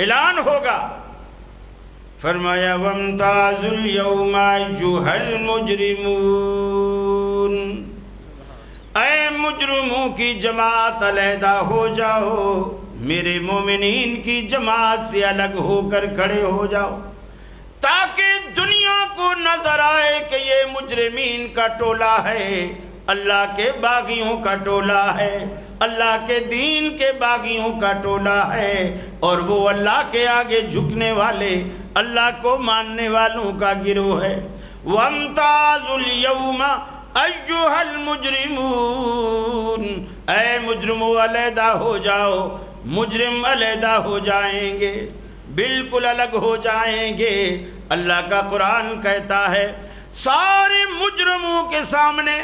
اعلان ہوگا۔ فرمایا وَامْتَازُوا الْيَوْمَ أَيُّهَا الْمُجْرِمُونَ، اے مجرموں کی جماعت علیحدہ ہو جاؤ، میرے مومنین کی جماعت سے الگ ہو کر کھڑے ہو جاؤ، تاکہ دنیا کو نظر آئے کہ یہ مجرمین کا ٹولہ ہے، اللہ کے باغیوں کا ٹولہ ہے، اللہ کے دین کے باغیوں کا ٹولہ ہے، اور وہ اللہ کے آگے جھکنے والے، اللہ کو ماننے والوں کا گروہ ہے۔ وَامْتَازُوا الْيَوْمَ أَيُّهَا الْمُجْرِمُونَ، اے مجرموں علیحدہ ہو جاؤ، مجرم علیحدہ ہو جائیں گے، بالکل الگ ہو جائیں گے۔ اللہ کا قرآن کہتا ہے سارے مجرموں کے سامنے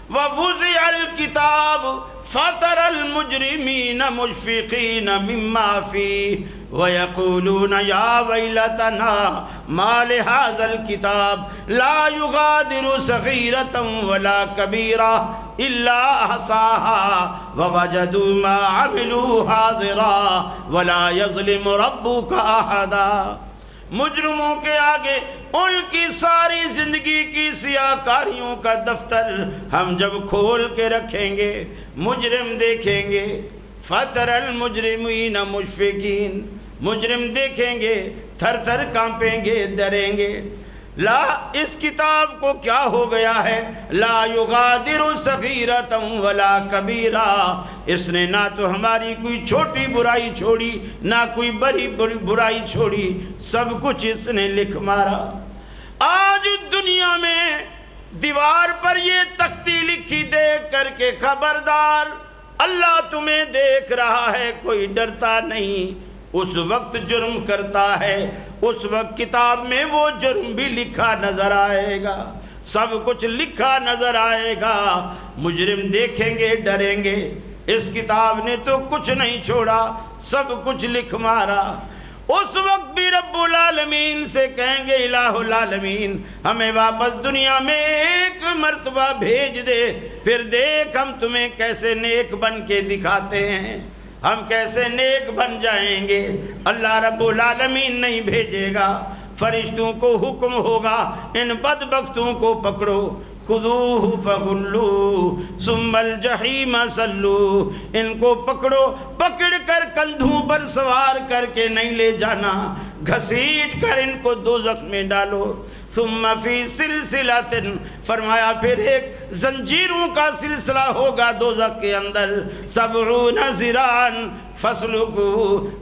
وَوُضِعَ الْكِتَابُ فَتَرَى الْمُجْرِمِينَ مُشْفِقِينَ مِمَّا فِيهِ وَيَقُولُونَ يَا وَيْلَتَنَا مَا لِهَذَا الْكِتَابِ لَا يُغَادِرُ صَغِيرَةً وَلَا كَبِيرَةً إِلَّا أَحْصَاهَا وَوَجَدُوا مَا عَمِلُوا حَاضِرًا وَلَا يَظْلِمُ رَبُّكَ أَحَدًا۔ مجرموں کے آگے ان کی ساری زندگی کی سیاہکاریوں کا دفتر ہم جب کھول کے رکھیں گے، مجرم دیکھیں گے، فَتَرَى الْمُجْرِمِينَ مُشْفِقِينَ، مجرم دیکھیں گے، تھر تھر کانپیں گے، ڈریں گے۔ لا، اس کتاب کو کیا ہو گیا ہے؟ لا یغادر صغیرۃ ولا کبیرہ، اس نے نہ تو ہماری کوئی چھوٹی برائی چھوڑی، نہ کوئی بڑی برائی چھوڑی، سب کچھ اس نے لکھ مارا۔ آج دنیا میں دیوار پر یہ تختی لکھی دیکھ کر کے خبردار، اللہ تمہیں دیکھ رہا ہے، کوئی ڈرتا نہیں۔ اس وقت جرم کرتا ہے، اس وقت کتاب میں وہ جرم بھی لکھا نظر آئے گا، سب کچھ لکھا نظر آئے گا۔ مجرم دیکھیں گے، ڈریں گے، اس کتاب نے تو کچھ نہیں چھوڑا، سب کچھ لکھ مارا۔ اس وقت بھی رب العالمین سے کہیں گے الہ العالمین ہمیں واپس دنیا میں ایک مرتبہ بھیج دے، پھر دیکھ ہم تمہیں کیسے نیک بن کے دکھاتے ہیں، ہم کیسے نیک بن جائیں گے۔ اللہ رب العالمین نہیں بھیجے گا، فرشتوں کو حکم ہوگا ان بدبختوں کو پکڑو، خذوہ فغلوہ ثم الجحیم صلوہ، ان کو پکڑو، پکڑ کر کندھوں پر سوار کر کے نہیں لے جانا، گھسیٹ کر ان کو دوزخ میں ڈالو۔ ثم فی سلسلۃ، فرمایا پھر ایک زنجیروں کا سلسلہ ہوگا دوزخ کے اندر، 70 ذراعا فسلکو،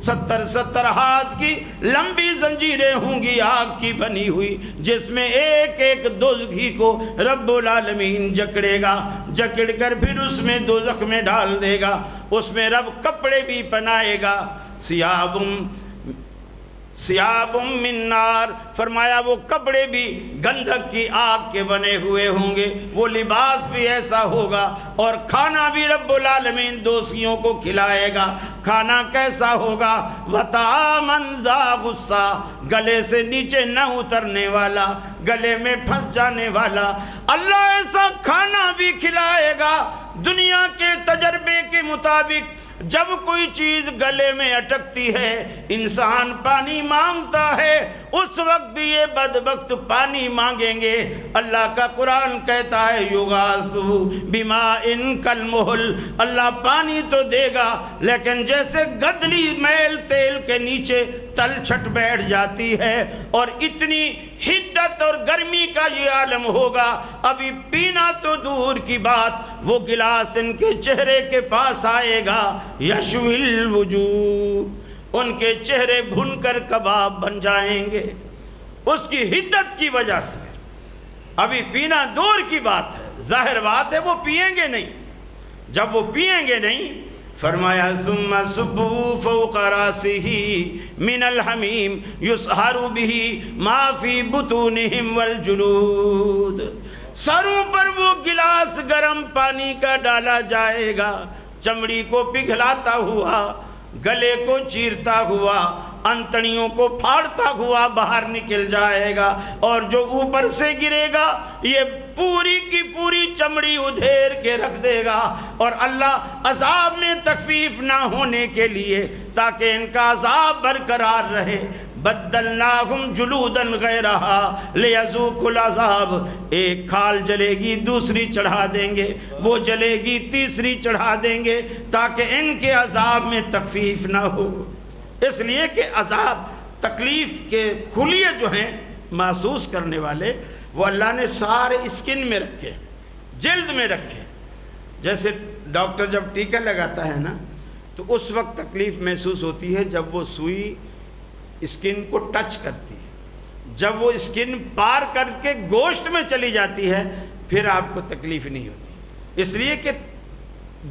70 ہاتھ کی لمبی زنجیریں ہوں گی آگ کی بنی ہوئی، جس میں ایک ایک دوزخی کو رب العالمین جکڑے گا، جکڑ کر پھر اس میں دوزخ میں ڈال دے گا۔ اس میں رب کپڑے بھی پہنائے گا، سیاب من نار، فرمایا وہ کپڑے بھی گندھک کی آگ کے بنے ہوئے ہوں گے، وہ لباس بھی ایسا ہوگا، اور کھانا بھی رب العالمین دوزخیوں کو کھلائے گا۔ کھانا کیسا ہوگا؟ وَطَعَامًا ذَا غُصَّةٍ، گلے سے نیچے نہ اترنے والا، گلے میں پھنس جانے والا۔ اللہ ایسا کھانا بھی کھلائے گا، دنیا کے تجربے کے مطابق جب کوئی چیز گلے میں اٹکتی ہے، انسان پانی مانگتا ہے، اس وقت بھی یہ بدبخت پانی مانگیں گے۔ اللہ کا قرآن کہتا ہے یغاثوا بماء کالمہل، اللہ پانی تو دے گا لیکن جیسے گدلی میل تیل کے نیچے تل چھٹ بیٹھ جاتی ہے، اور اتنی حدت اور گرمی کا یہ عالم ہوگا، ابھی پینا تو دور کی بات، وہ گلاس ان کے چہرے کے پاس آئے گا، یشوی الوجوہ، ان کے چہرے بھن کر کباب بن جائیں گے اس کی حدت کی وجہ سے۔ ابھی پینا دور کی بات ہے، ظاہر بات ہے وہ پیئیں گے نہیں۔ جب وہ پیئیں گے نہیں، فرمایا ثم صبوا فوق راسه من الحمیم یسحر به ما فی بطونهم والجلود، سروں پر وہ گلاس گرم پانی کا ڈالا جائے گا، چمڑی کو پگھلاتا ہوا، گلے کو چیرتا ہوا، انتڑیوں کو پھاڑتا ہوا باہر نکل جائے گا، اور جو اوپر سے گرے گا یہ پوری کی پوری چمڑی ادھیر کے رکھ دے گا۔ اور اللہ عذاب میں تخفیف نہ ہونے کے لیے، تاکہ ان کا عذاب برقرار رہے، بدلناہم جلودا غیرہا لیذوقوا العذاب، ایک کھال جلے گی دوسری چڑھا دیں گے، وہ جلے گی تیسری چڑھا دیں گے، تاکہ ان کے عذاب میں تخفیف نہ ہو۔ اس لیے کہ عذاب تکلیف کے خلیے جو ہیں محسوس کرنے والے، وہ اللہ نے سارے اسکن میں رکھے، جلد میں رکھے۔ جیسے ڈاکٹر جب ٹیکہ لگاتا ہے نا، تو اس وقت تکلیف محسوس ہوتی ہے جب وہ سوئی اسکن کو ٹچ کرتی ہے، جب وہ اسکن پار کر کے گوشت میں چلی جاتی ہے پھر آپ کو تکلیف نہیں ہوتی۔ اس لیے کہ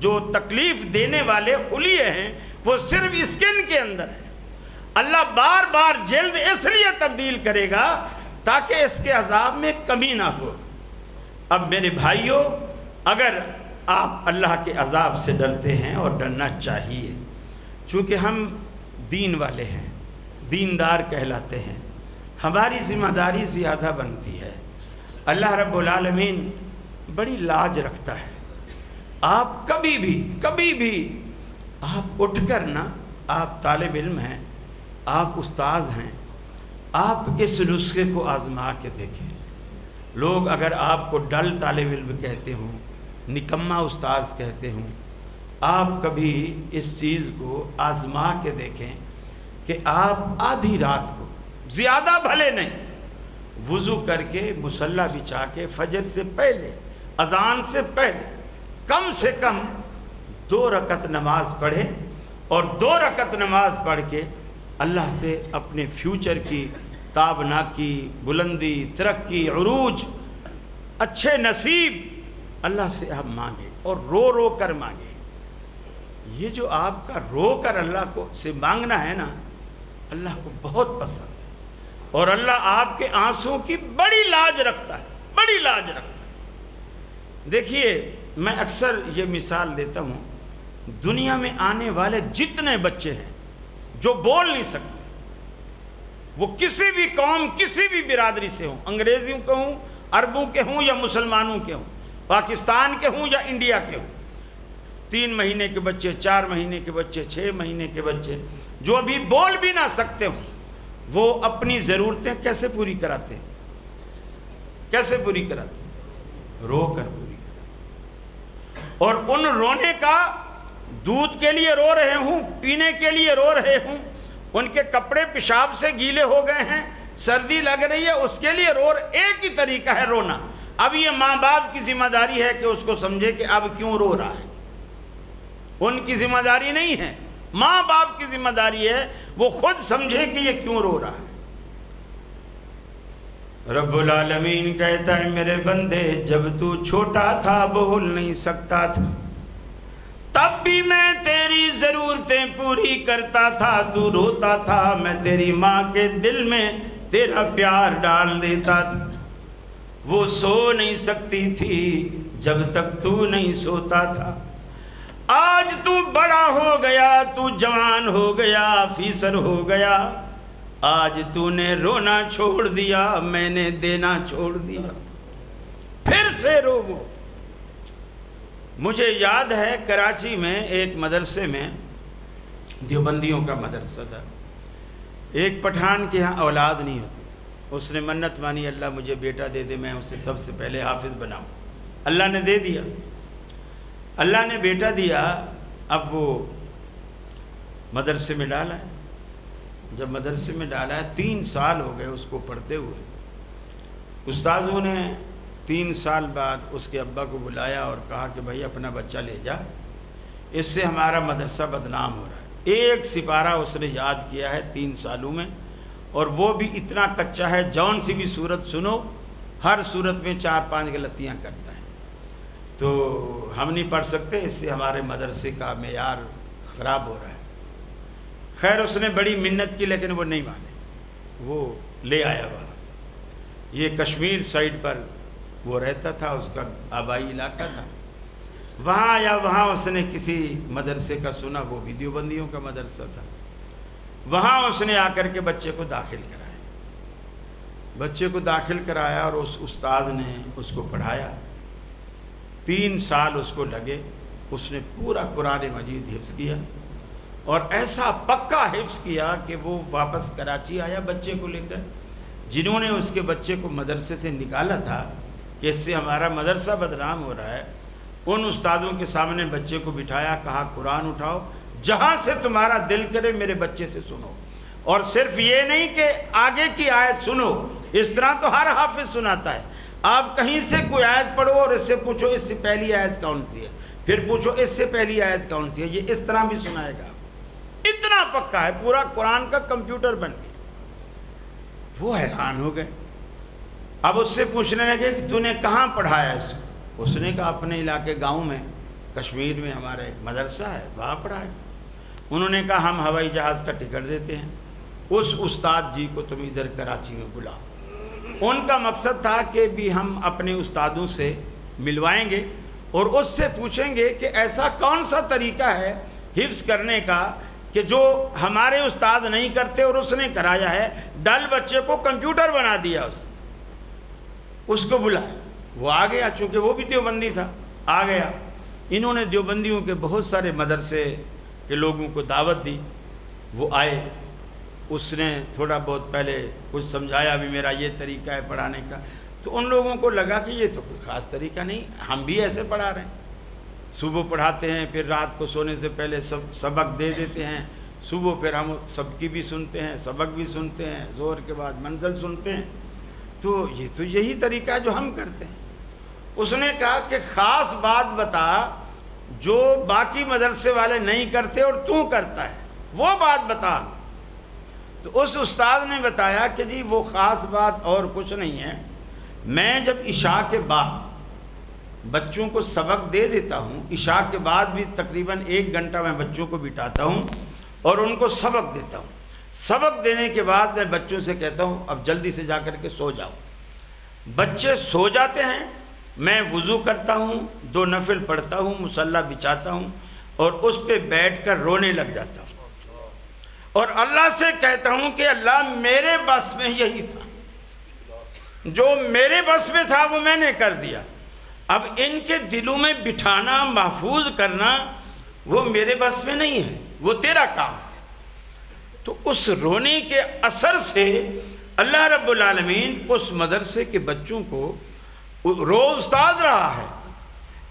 جو تکلیف دینے والے خلیے ہیں وہ صرف اسکن کے اندر ہے۔ اللہ بار بار جلد اس لیے تبدیل کرے گا تاکہ اس کے عذاب میں کمی نہ ہو۔ اب میرے بھائیوں، اگر آپ اللہ کے عذاب سے ڈرتے ہیں، اور ڈرنا چاہیے، چونکہ ہم دین والے ہیں، دیندار کہلاتے ہیں، ہماری ذمہ داری زیادہ بنتی ہے۔ اللہ رب العالمین بڑی لاج رکھتا ہے۔ آپ کبھی بھی آپ اٹھ کر نا، آپ طالب علم ہیں، آپ استاذ ہیں، آپ اس نسخے کو آزما کے دیکھیں۔ لوگ اگر آپ کو ڈل طالب علم کہتے ہوں، نکما استاذ کہتے ہوں، آپ کبھی اس چیز کو آزما کے دیکھیں کہ آپ آدھی رات کو، زیادہ بھلے نہیں، وضو کر کے مصلی بچھا کے فجر سے پہلے، اذان سے پہلے کم سے کم 2 رکعت نماز پڑھیں، اور 2 رکعت نماز پڑھ کے اللہ سے اپنے فیوچر کی تابناکی، بلندی، ترقی، عروج، اچھے نصیب اللہ سے آپ مانگیں، اور رو رو کر مانگیں۔ یہ جو آپ کا رو کر اللہ کو سے مانگنا ہے نا، اللہ کو بہت پسند ہے، اور اللہ آپ کے آنسوں کی بڑی لاج رکھتا ہے، بڑی لاج رکھتا ہے۔ دیکھیے، میں اکثر یہ مثال دیتا ہوں، دنیا میں آنے والے جتنے بچے ہیں جو بول نہیں سکتے، وہ کسی بھی قوم کسی بھی برادری سے ہوں، انگریزیوں کے ہوں، عربوں کے ہوں یا مسلمانوں کے ہوں، پاکستان کے ہوں یا انڈیا کے ہوں، 3 مہینے کے بچے، 4 مہینے کے بچے، 6 مہینے کے بچے جو ابھی بول بھی نہ سکتے ہوں، وہ اپنی ضرورتیں کیسے پوری کراتے ہیں؟ کیسے پوری کراتے ہیں؟ رو کر پوری کراتے۔ اور ان رونے کا دودھ کے لیے رو رہے ہوں، پینے کے لیے رو رہے ہوں، ان کے کپڑے پیشاب سے گیلے ہو گئے ہیں، سردی لگ رہی ہے، اس کے لیے ایک ہی طریقہ ہے رونا۔ اب یہ ماں باپ کی ذمہ داری ہے کہ اس کو سمجھے کہ اب کیوں رو رہا ہے، ان کی ذمہ داری نہیں ہے، ماں باپ کی ذمہ داری ہے وہ خود سمجھے کہ یہ کیوں رو رہا ہے۔ رب العالمین کہتا ہے میرے بندے جب تو چھوٹا تھا بول نہیں سکتا تھا تب بھی میں تیری ضرورتیں پوری کرتا تھا، تو روتا تھا میں تیری ماں کے دل میں تیرا پیار ڈال دیتا تھا، وہ سو نہیں سکتی تھی جب تک تو نہیں سوتا تھا، آج تو بڑا ہو گیا، تو جوان ہو گیا، فیصل ہو گیا، آج تو نے رونا چھوڑ دیا، میں نے دینا چھوڑ دیا، پھر سے رو وہ۔ مجھے یاد ہے کراچی میں ایک مدرسے میں، دیوبندیوں کا مدرسہ تھا، ایک پٹھان کے ہاں اولاد نہیں ہوتی، اس نے منت مانی اللہ مجھے بیٹا دے دے، میں اسے سب سے پہلے حافظ بناؤں، اللہ نے دے دیا، اللہ نے بیٹا دیا۔ اب وہ مدرسے میں ڈالا ہے، جب مدرسے میں ڈالا ہے 3 سال ہو گئے اس کو پڑھتے ہوئے، استاذوں نے 3 سال بعد اس کے ابا کو بلایا اور کہا کہ بھائی اپنا بچہ لے جا، اس سے ہمارا مدرسہ بدنام ہو رہا ہے۔ ایک سپارہ اس نے یاد کیا ہے 3 سالوں میں، اور وہ بھی اتنا کچا ہے، جون سی بھی صورت سنو ہر صورت میں 4-5 غلطیاں کرتا ہے، تو ہم نہیں پڑھ سکتے، اس سے ہمارے مدرسے کا معیار خراب ہو رہا ہے۔ خیر اس نے بڑی منت کی لیکن وہ نہیں مانے، وہ لے آیا وہاں سے۔ یہ کشمیر سائڈ پر وہ رہتا تھا، اس کا آبائی علاقہ تھا، وہاں آیا، وہاں اس نے کسی مدرسے کا سنا، وہ بھی دیوبندیوں کا مدرسہ تھا، وہاں اس نے آ کر کے بچے کو داخل کرایا، بچے کو داخل کرایا اور اس استاد نے اس کو پڑھایا، 3 سال اس کو لگے، اس نے پورا قرآن مجید حفظ کیا، اور ایسا پکا حفظ کیا کہ وہ واپس کراچی آیا بچے کو لے کر، جنہوں نے اس کے بچے کو مدرسے سے نکالا تھا کہ اس سے ہمارا مدرسہ بدنام ہو رہا ہے، ان استادوں کے سامنے بچے کو بٹھایا، کہا قرآن اٹھاؤ، جہاں سے تمہارا دل کرے میرے بچے سے سنو، اور صرف یہ نہیں کہ آگے کی آیت سنو، اس طرح تو ہر حافظ سناتا ہے، آپ کہیں سے کوئی آیت پڑھو اور اس سے پوچھو اس سے پہلی آیت کون سی ہے، پھر پوچھو اس سے پہلی آیت کون سی ہے، یہ اس طرح بھی سنائے گا، اتنا پکا ہے، پورا قرآن کا کمپیوٹر بن گیا۔ وہ حیران ہو گئے، اب اس سے پوچھنے لگے کہ تو نے کہاں پڑھایا اس کو؟ اس نے کہا اپنے علاقے گاؤں میں، کشمیر میں ہمارا ایک مدرسہ ہے وہاں پڑھایا۔ انہوں نے کہا ہم ہوائی جہاز کا ٹکٹ دیتے ہیں، اس استاد جی کو تم ادھر کراچی میں بلاؤ۔ ان کا مقصد تھا کہ بھی ہم اپنے استادوں سے ملوائیں گے اور اس سے پوچھیں گے کہ ایسا کون سا طریقہ ہے حفظ کرنے کا کہ جو ہمارے استاد نہیں کرتے اور اس نے کرایا ہے، ڈل بچے کو کمپیوٹر بنا دیا، اس کو بلایا، وہ آ گیا، چونکہ وہ بھی دیوبندی تھا، آ گیا۔ انہوں نے دیوبندیوں کے بہت سارے مدرسے کے لوگوں کو دعوت دی، وہ آئے، اس نے تھوڑا بہت پہلے کچھ سمجھایا بھی میرا یہ طریقہ ہے پڑھانے کا، تو ان لوگوں کو لگا کہ یہ تو کوئی خاص طریقہ نہیں، ہم بھی ایسے پڑھا رہے ہیں، صبح پڑھاتے ہیں، پھر رات کو سونے سے پہلے سبق دے دیتے ہیں، صبح پھر ہم سب کی بھی سنتے ہیں، سبق بھی سنتے ہیں، ظہر کے بعد منزل سنتے ہیں، تو یہ تو یہی طریقہ ہے جو ہم کرتے ہیں۔ اس نے کہا کہ خاص بات بتا جو باقی مدرسے والے نہیں کرتے اور تو کرتا ہے، وہ بات بتا۔ تو اس استاد نے بتایا کہ جی وہ خاص بات اور کچھ نہیں ہے، میں جب عشاء کے بعد بچوں کو سبق دے دیتا ہوں، عشاء کے بعد بھی تقریباً 1 گھنٹہ میں بچوں کو بٹھاتا ہوں اور ان کو سبق دیتا ہوں، سبق دینے کے بعد میں بچوں سے کہتا ہوں اب جلدی سے جا کر کے سو جاؤ، بچے سو جاتے ہیں، میں وضو کرتا ہوں، 2 نفل پڑھتا ہوں، مصلی بچھاتا ہوں اور اس پہ بیٹھ کر رونے لگ جاتا ہوں، اور اللہ سے کہتا ہوں کہ اللہ میرے بس میں یہی تھا، جو میرے بس میں تھا وہ میں نے کر دیا، اب ان کے دلوں میں بٹھانا، محفوظ کرنا وہ میرے بس میں نہیں ہے، وہ تیرا کام ہے۔ تو اس رونے کے اثر سے اللہ رب العالمین اس مدرسے کے بچوں کو رو استاد رہا ہے۔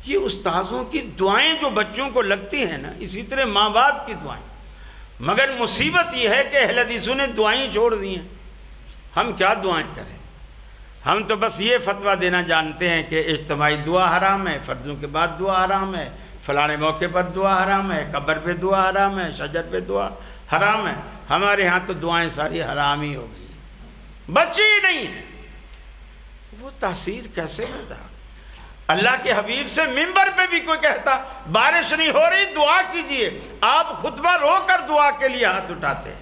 یہ استاذوں کی دعائیں جو بچوں کو لگتی ہیں نا، اسی طرح ماں باپ کی دعائیں، مگر مصیبت یہ ہے کہ اہل حدیثوں نے دعائیں چھوڑ دی ہیں۔ ہم کیا دعائیں کریں؟ ہم تو بس یہ فتویٰ دینا جانتے ہیں کہ اجتماعی دعا حرام ہے، فرضوں کے بعد دعا حرام ہے، فلانے موقع پر دعا حرام ہے، قبر پہ دعا حرام ہے، شجر پہ دعا حرام ہے۔ ہمارے ہاں تو دعائیں ساری حرام ہی ہو گئی، بچی ہی نہیں ہیں۔ وہ تاثیر کیسے ہوتا؟ اللہ کے حبیب سے منبر پہ بھی کوئی کہتا بارش نہیں ہو رہی دعا کیجئے، آپ خطبہ رو کر دعا کے لیے ہاتھ اٹھاتے ہیں،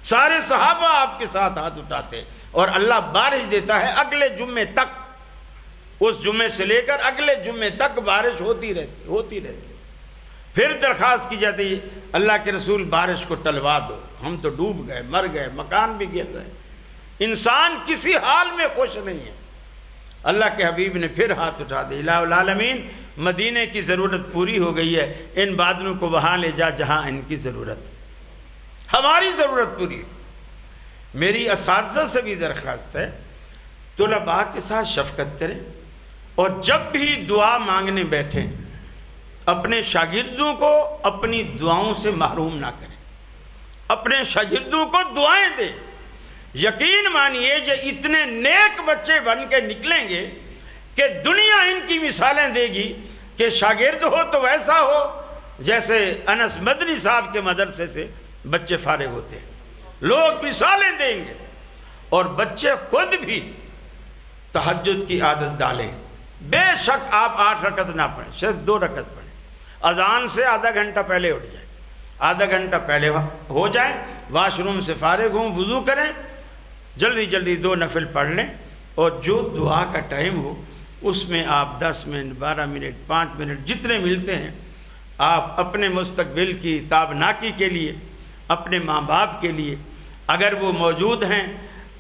سارے صحابہ آپ کے ساتھ ہاتھ اٹھاتے ہیں، اور اللہ بارش دیتا ہے اگلے جمعے تک، اس جمعے سے لے کر اگلے جمعے تک بارش ہوتی رہتی۔ پھر درخواست کی جاتی ہے اللہ کے رسول بارش کو ٹلوا دو، ہم تو ڈوب گئے، مر گئے، مکان بھی گر رہے۔ انسان کسی حال میں خوش نہیں ہے۔ اللہ کے حبیب نے پھر ہاتھ اٹھا دے، الہ العالمین مدینے کی ضرورت پوری ہو گئی ہے، ان بادلوں کو وہاں لے جا جہاں ان کی ضرورت ہے، ہماری ضرورت پوری ہے۔ میری اساتذہ سے بھی درخواست ہے طلباء کے ساتھ شفقت کریں، اور جب بھی دعا مانگنے بیٹھیں اپنے شاگردوں کو اپنی دعاؤں سے محروم نہ کریں، اپنے شاگردوں کو دعائیں دیں۔ یقین مانیے جو اتنے نیک بچے بن کے نکلیں گے کہ دنیا ان کی مثالیں دے گی کہ شاگرد ہو تو ویسا ہو جیسے انس مدنی صاحب کے مدرسے سے بچے فارغ ہوتے ہیں، لوگ مثالیں دیں گے۔ اور بچے خود بھی تہجد کی عادت ڈالیں، بے شک آپ 8 رکعت نہ پڑھیں، صرف 2 رکعت پڑھیں، اذان سے آدھا گھنٹہ پہلے اٹھ جائیں، آدھا گھنٹہ پہلے ہو جائیں، واش روم سے فارغ ہوں، وضو کریں، جلدی 2 نفل پڑھ لیں، اور جو دعا کا ٹائم ہو اس میں آپ 10 منٹ 12 منٹ 5 منٹ جتنے ملتے ہیں آپ اپنے مستقبل کی تابناکی کے لیے، اپنے ماں باپ کے لیے، اگر وہ موجود ہیں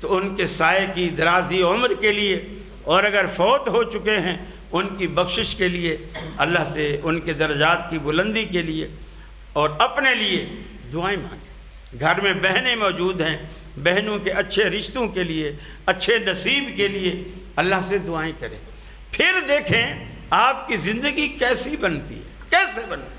تو ان کے سائے کی درازی عمر کے لیے، اور اگر فوت ہو چکے ہیں ان کی بخشش کے لیے، اللہ سے ان کے درجات کی بلندی کے لیے، اور اپنے لیے دعائیں مانگیں۔ گھر میں بہنیں موجود ہیں، بہنوں کے اچھے رشتوں کے لیے، اچھے نصیب کے لیے اللہ سے دعائیں کریں۔ پھر دیکھیں آپ کی زندگی کیسی بنتی ہے، کیسے بنتی ہے۔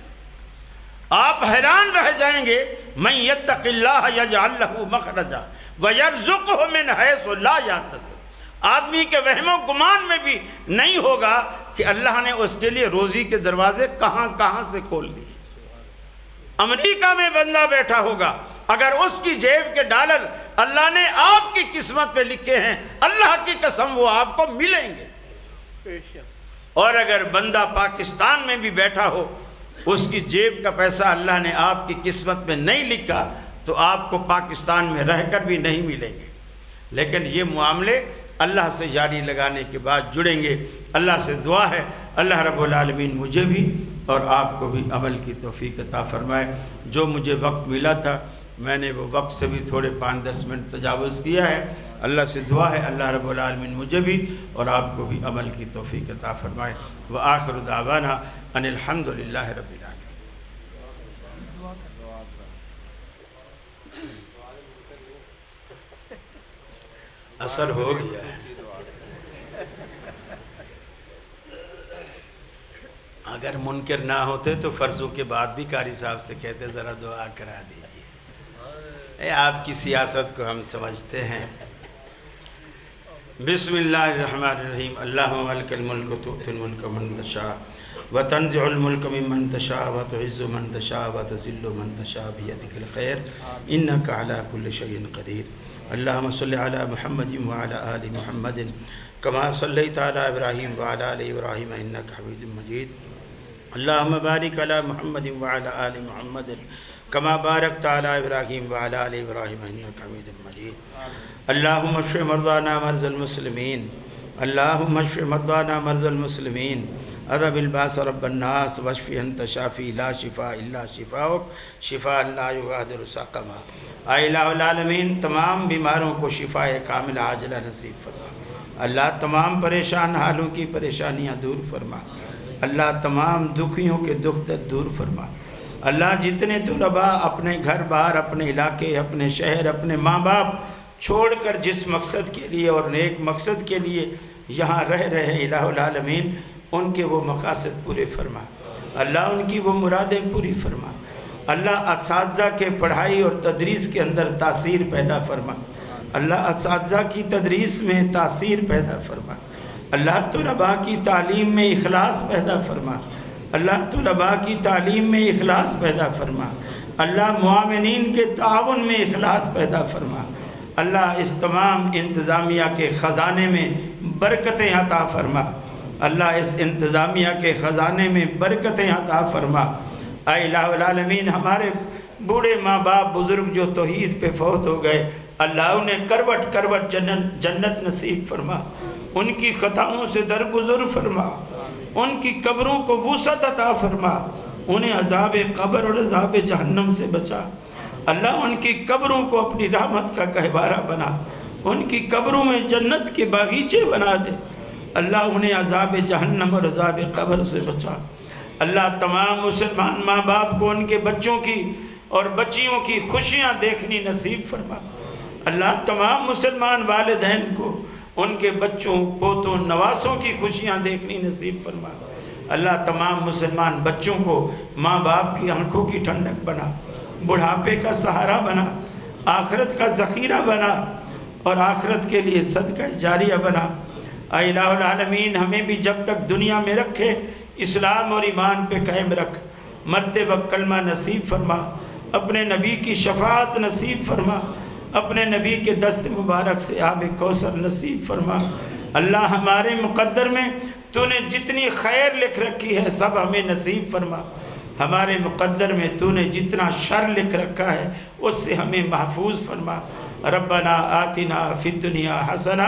آپ حیران رہ جائیں گے، من یتق اللہ یجعل لہ مخرجا ویرزقہ من حیث لا یحتسب۔ آدمی کے وہم و گمان میں بھی نہیں ہوگا کہ اللہ نے اس کے لیے روزی کے دروازے کہاں سے کھول دیے۔ امریکہ میں بندہ بیٹھا ہوگا، اگر اس کی جیب کے ڈالر اللہ نے آپ کی قسمت پہ لکھے ہیں، اللہ کی قسم وہ آپ کو ملیں گے۔ اور اگر بندہ پاکستان میں بھی بیٹھا ہو، اس کی جیب کا پیسہ اللہ نے آپ کی قسمت میں نہیں لکھا تو آپ کو پاکستان میں رہ کر بھی نہیں ملیں گے۔ لیکن یہ معاملے اللہ سے جاری لگانے کے بعد جڑیں گے۔ اللہ سے دعا ہے اللہ رب العالمین مجھے بھی اور آپ کو بھی عمل کی توفیق عطا فرمائے۔ جو مجھے وقت ملا تھا میں نے وہ وقت سے بھی تھوڑے 5-10 منٹ تجاوز کیا ہے۔ اللہ سے دعا ہے اللہ رب العالمین مجھے بھی اور آپ کو بھی عمل کی توفیق عطا فرمائے۔ وآخر دعوانا ان الحمد للہ رب العالمین۔ اثر ہو گیا ہے۔ اگر منکر نہ ہوتے تو فرضوں کے بعد بھی قاری صاحب سے کہتے ذرا دعا کرا دیجیے۔ آپ کی سیاست کو ہم سمجھتے ہیں۔ بسم اللہ الرحمن الرحیم۔ اللہم مالک الملک تؤتی الملک من تشاء وتنزع الملک ممن تشاء وتعز من تشاء وتذل من تشاء بیدک الخیر انک علی کل شیء قدیر۔ اللہم صلی علی محمد وعلی آل محمد کما صلیت علی ابراہیم وعلی آل ابراہیم انک حمید مجید۔ اللہم بارک علی محمد وعلی آل محمد کما بارکت علی ابراہیم وعلی آل ابراہیم انک حمید مجید۔ اللہم اشف مرضانا مرضى المسلمین، اللہم اشف مرضانا مرضى المسلمین، اذهب الباس رب الناس واشف انت شافی لا شفاء الا شفاؤک شفاء لا یغادر سقما۔ اے الہ العالمین تمام بیماروں کو شفاء کامل عاجلہ نصیب فرما۔ اللہ تمام پریشان حالوں کی پریشانیاں دور فرما۔ اللہ تمام دکھیوں کے دکھ درد دور فرما۔ اللہ جتنے طلباء اپنے گھر بار، اپنے علاقے، اپنے شہر، اپنے ماں باپ چھوڑ کر جس مقصد کے لیے اور نیک مقصد کے لیے یہاں رہ رہے ہیں، الہ العالمین ان کے وہ مقاصد پورے فرما۔ اللہ ان کی وہ مرادیں پوری فرما۔ اللہ اساتذہ کے پڑھائی اور تدریس کے اندر تاثیر پیدا فرما۔ اللہ اساتذہ کی تدریس میں تاثیر پیدا فرما۔ اللہ طلباء کی تعلیم میں اخلاص پیدا فرما۔ اللہ طلباء کی تعلیم میں اخلاص پیدا فرما۔ اللہ معاونین کے تعاون میں اخلاص پیدا فرما۔ اللہ اس تمام انتظامیہ کے خزانے میں برکتیں عطا فرما۔ اللہ اس انتظامیہ کے خزانے میں برکتیں عطا فرما۔ اے الہ العالمین ہمارے بوڑھے ماں باپ بزرگ جو توحید پہ فوت ہو گئے، اللہ انہیں کروٹ کروٹ جنت نصیب فرما۔ ان کی خطاؤں سے درگزر فرما۔ ان کی قبروں کو وسعت عطا فرما۔ انہیں عذاب قبر اور عذاب جہنم سے بچا۔ اللہ ان کی قبروں کو اپنی رحمت کا گہوارہ بنا۔ ان کی قبروں میں جنت کے باغیچے بنا دے۔ اللہ انہیں عذاب جہنم اور عذاب قبر سے بچا۔ اللہ تمام مسلمان ماں باپ کو ان کے بچوں کی اور بچیوں کی خوشیاں دیکھنی نصیب فرما۔ اللہ تمام مسلمان والدین کو ان کے بچوں، پوتوں، نواسوں کی خوشیاں دیکھنی نصیب فرما۔ اللہ تمام مسلمان بچوں کو ماں باپ کی آنکھوں کی ٹھنڈک بنا، بڑھاپے کا سہارا بنا، آخرت کا ذخیرہ بنا اور آخرت کے لیے صدقہ جاریہ بنا۔ اے الہ العالمین ہمیں بھی جب تک دنیا میں رکھے اسلام اور ایمان پہ قائم رکھ، مرتے وقت کلمہ نصیب فرما، اپنے نبی کی شفاعت نصیب فرما، اپنے نبی کے دست مبارک سے آب کوثر نصیب فرما۔ اللہ ہمارے مقدر میں تو نے جتنی خیر لکھ رکھی ہے سب ہمیں نصیب فرما۔ ہمارے مقدر میں تو نے جتنا شر لکھ رکھا ہے اس سے ہمیں محفوظ فرما۔ ربنا آتنا فی الدنیا حسنہ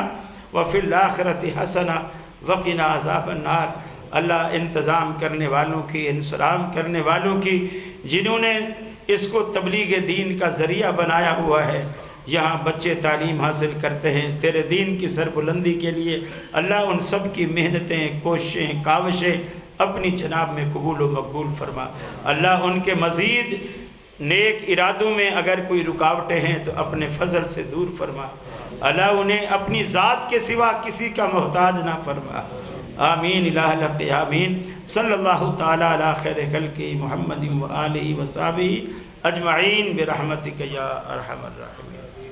وفی الآخرۃ حسنہ وقنا عذاب النار۔ اللہ انتظام کرنے والوں کی، انصرام کرنے والوں کی، جنہوں نے اس کو تبلیغ دین کا ذریعہ بنایا ہوا ہے، یہاں بچے تعلیم حاصل کرتے ہیں تیرے دین کی سربلندی کے لیے، اللہ ان سب کی محنتیں، کوششیں، کاوشیں اپنی جناب میں قبول و مقبول فرما۔ اللہ ان کے مزید نیک ارادوں میں اگر کوئی رکاوٹیں ہیں تو اپنے فضل سے دور فرما۔ اللہ انہیں اپنی ذات کے سوا کسی کا محتاج نہ فرما۔ آمین الہ الحق آمین۔ صلی اللہ تعالی علی خیر خلق محمد و آلہ و صحبہ اجمعین برحمتک یا ارحم الراحمین۔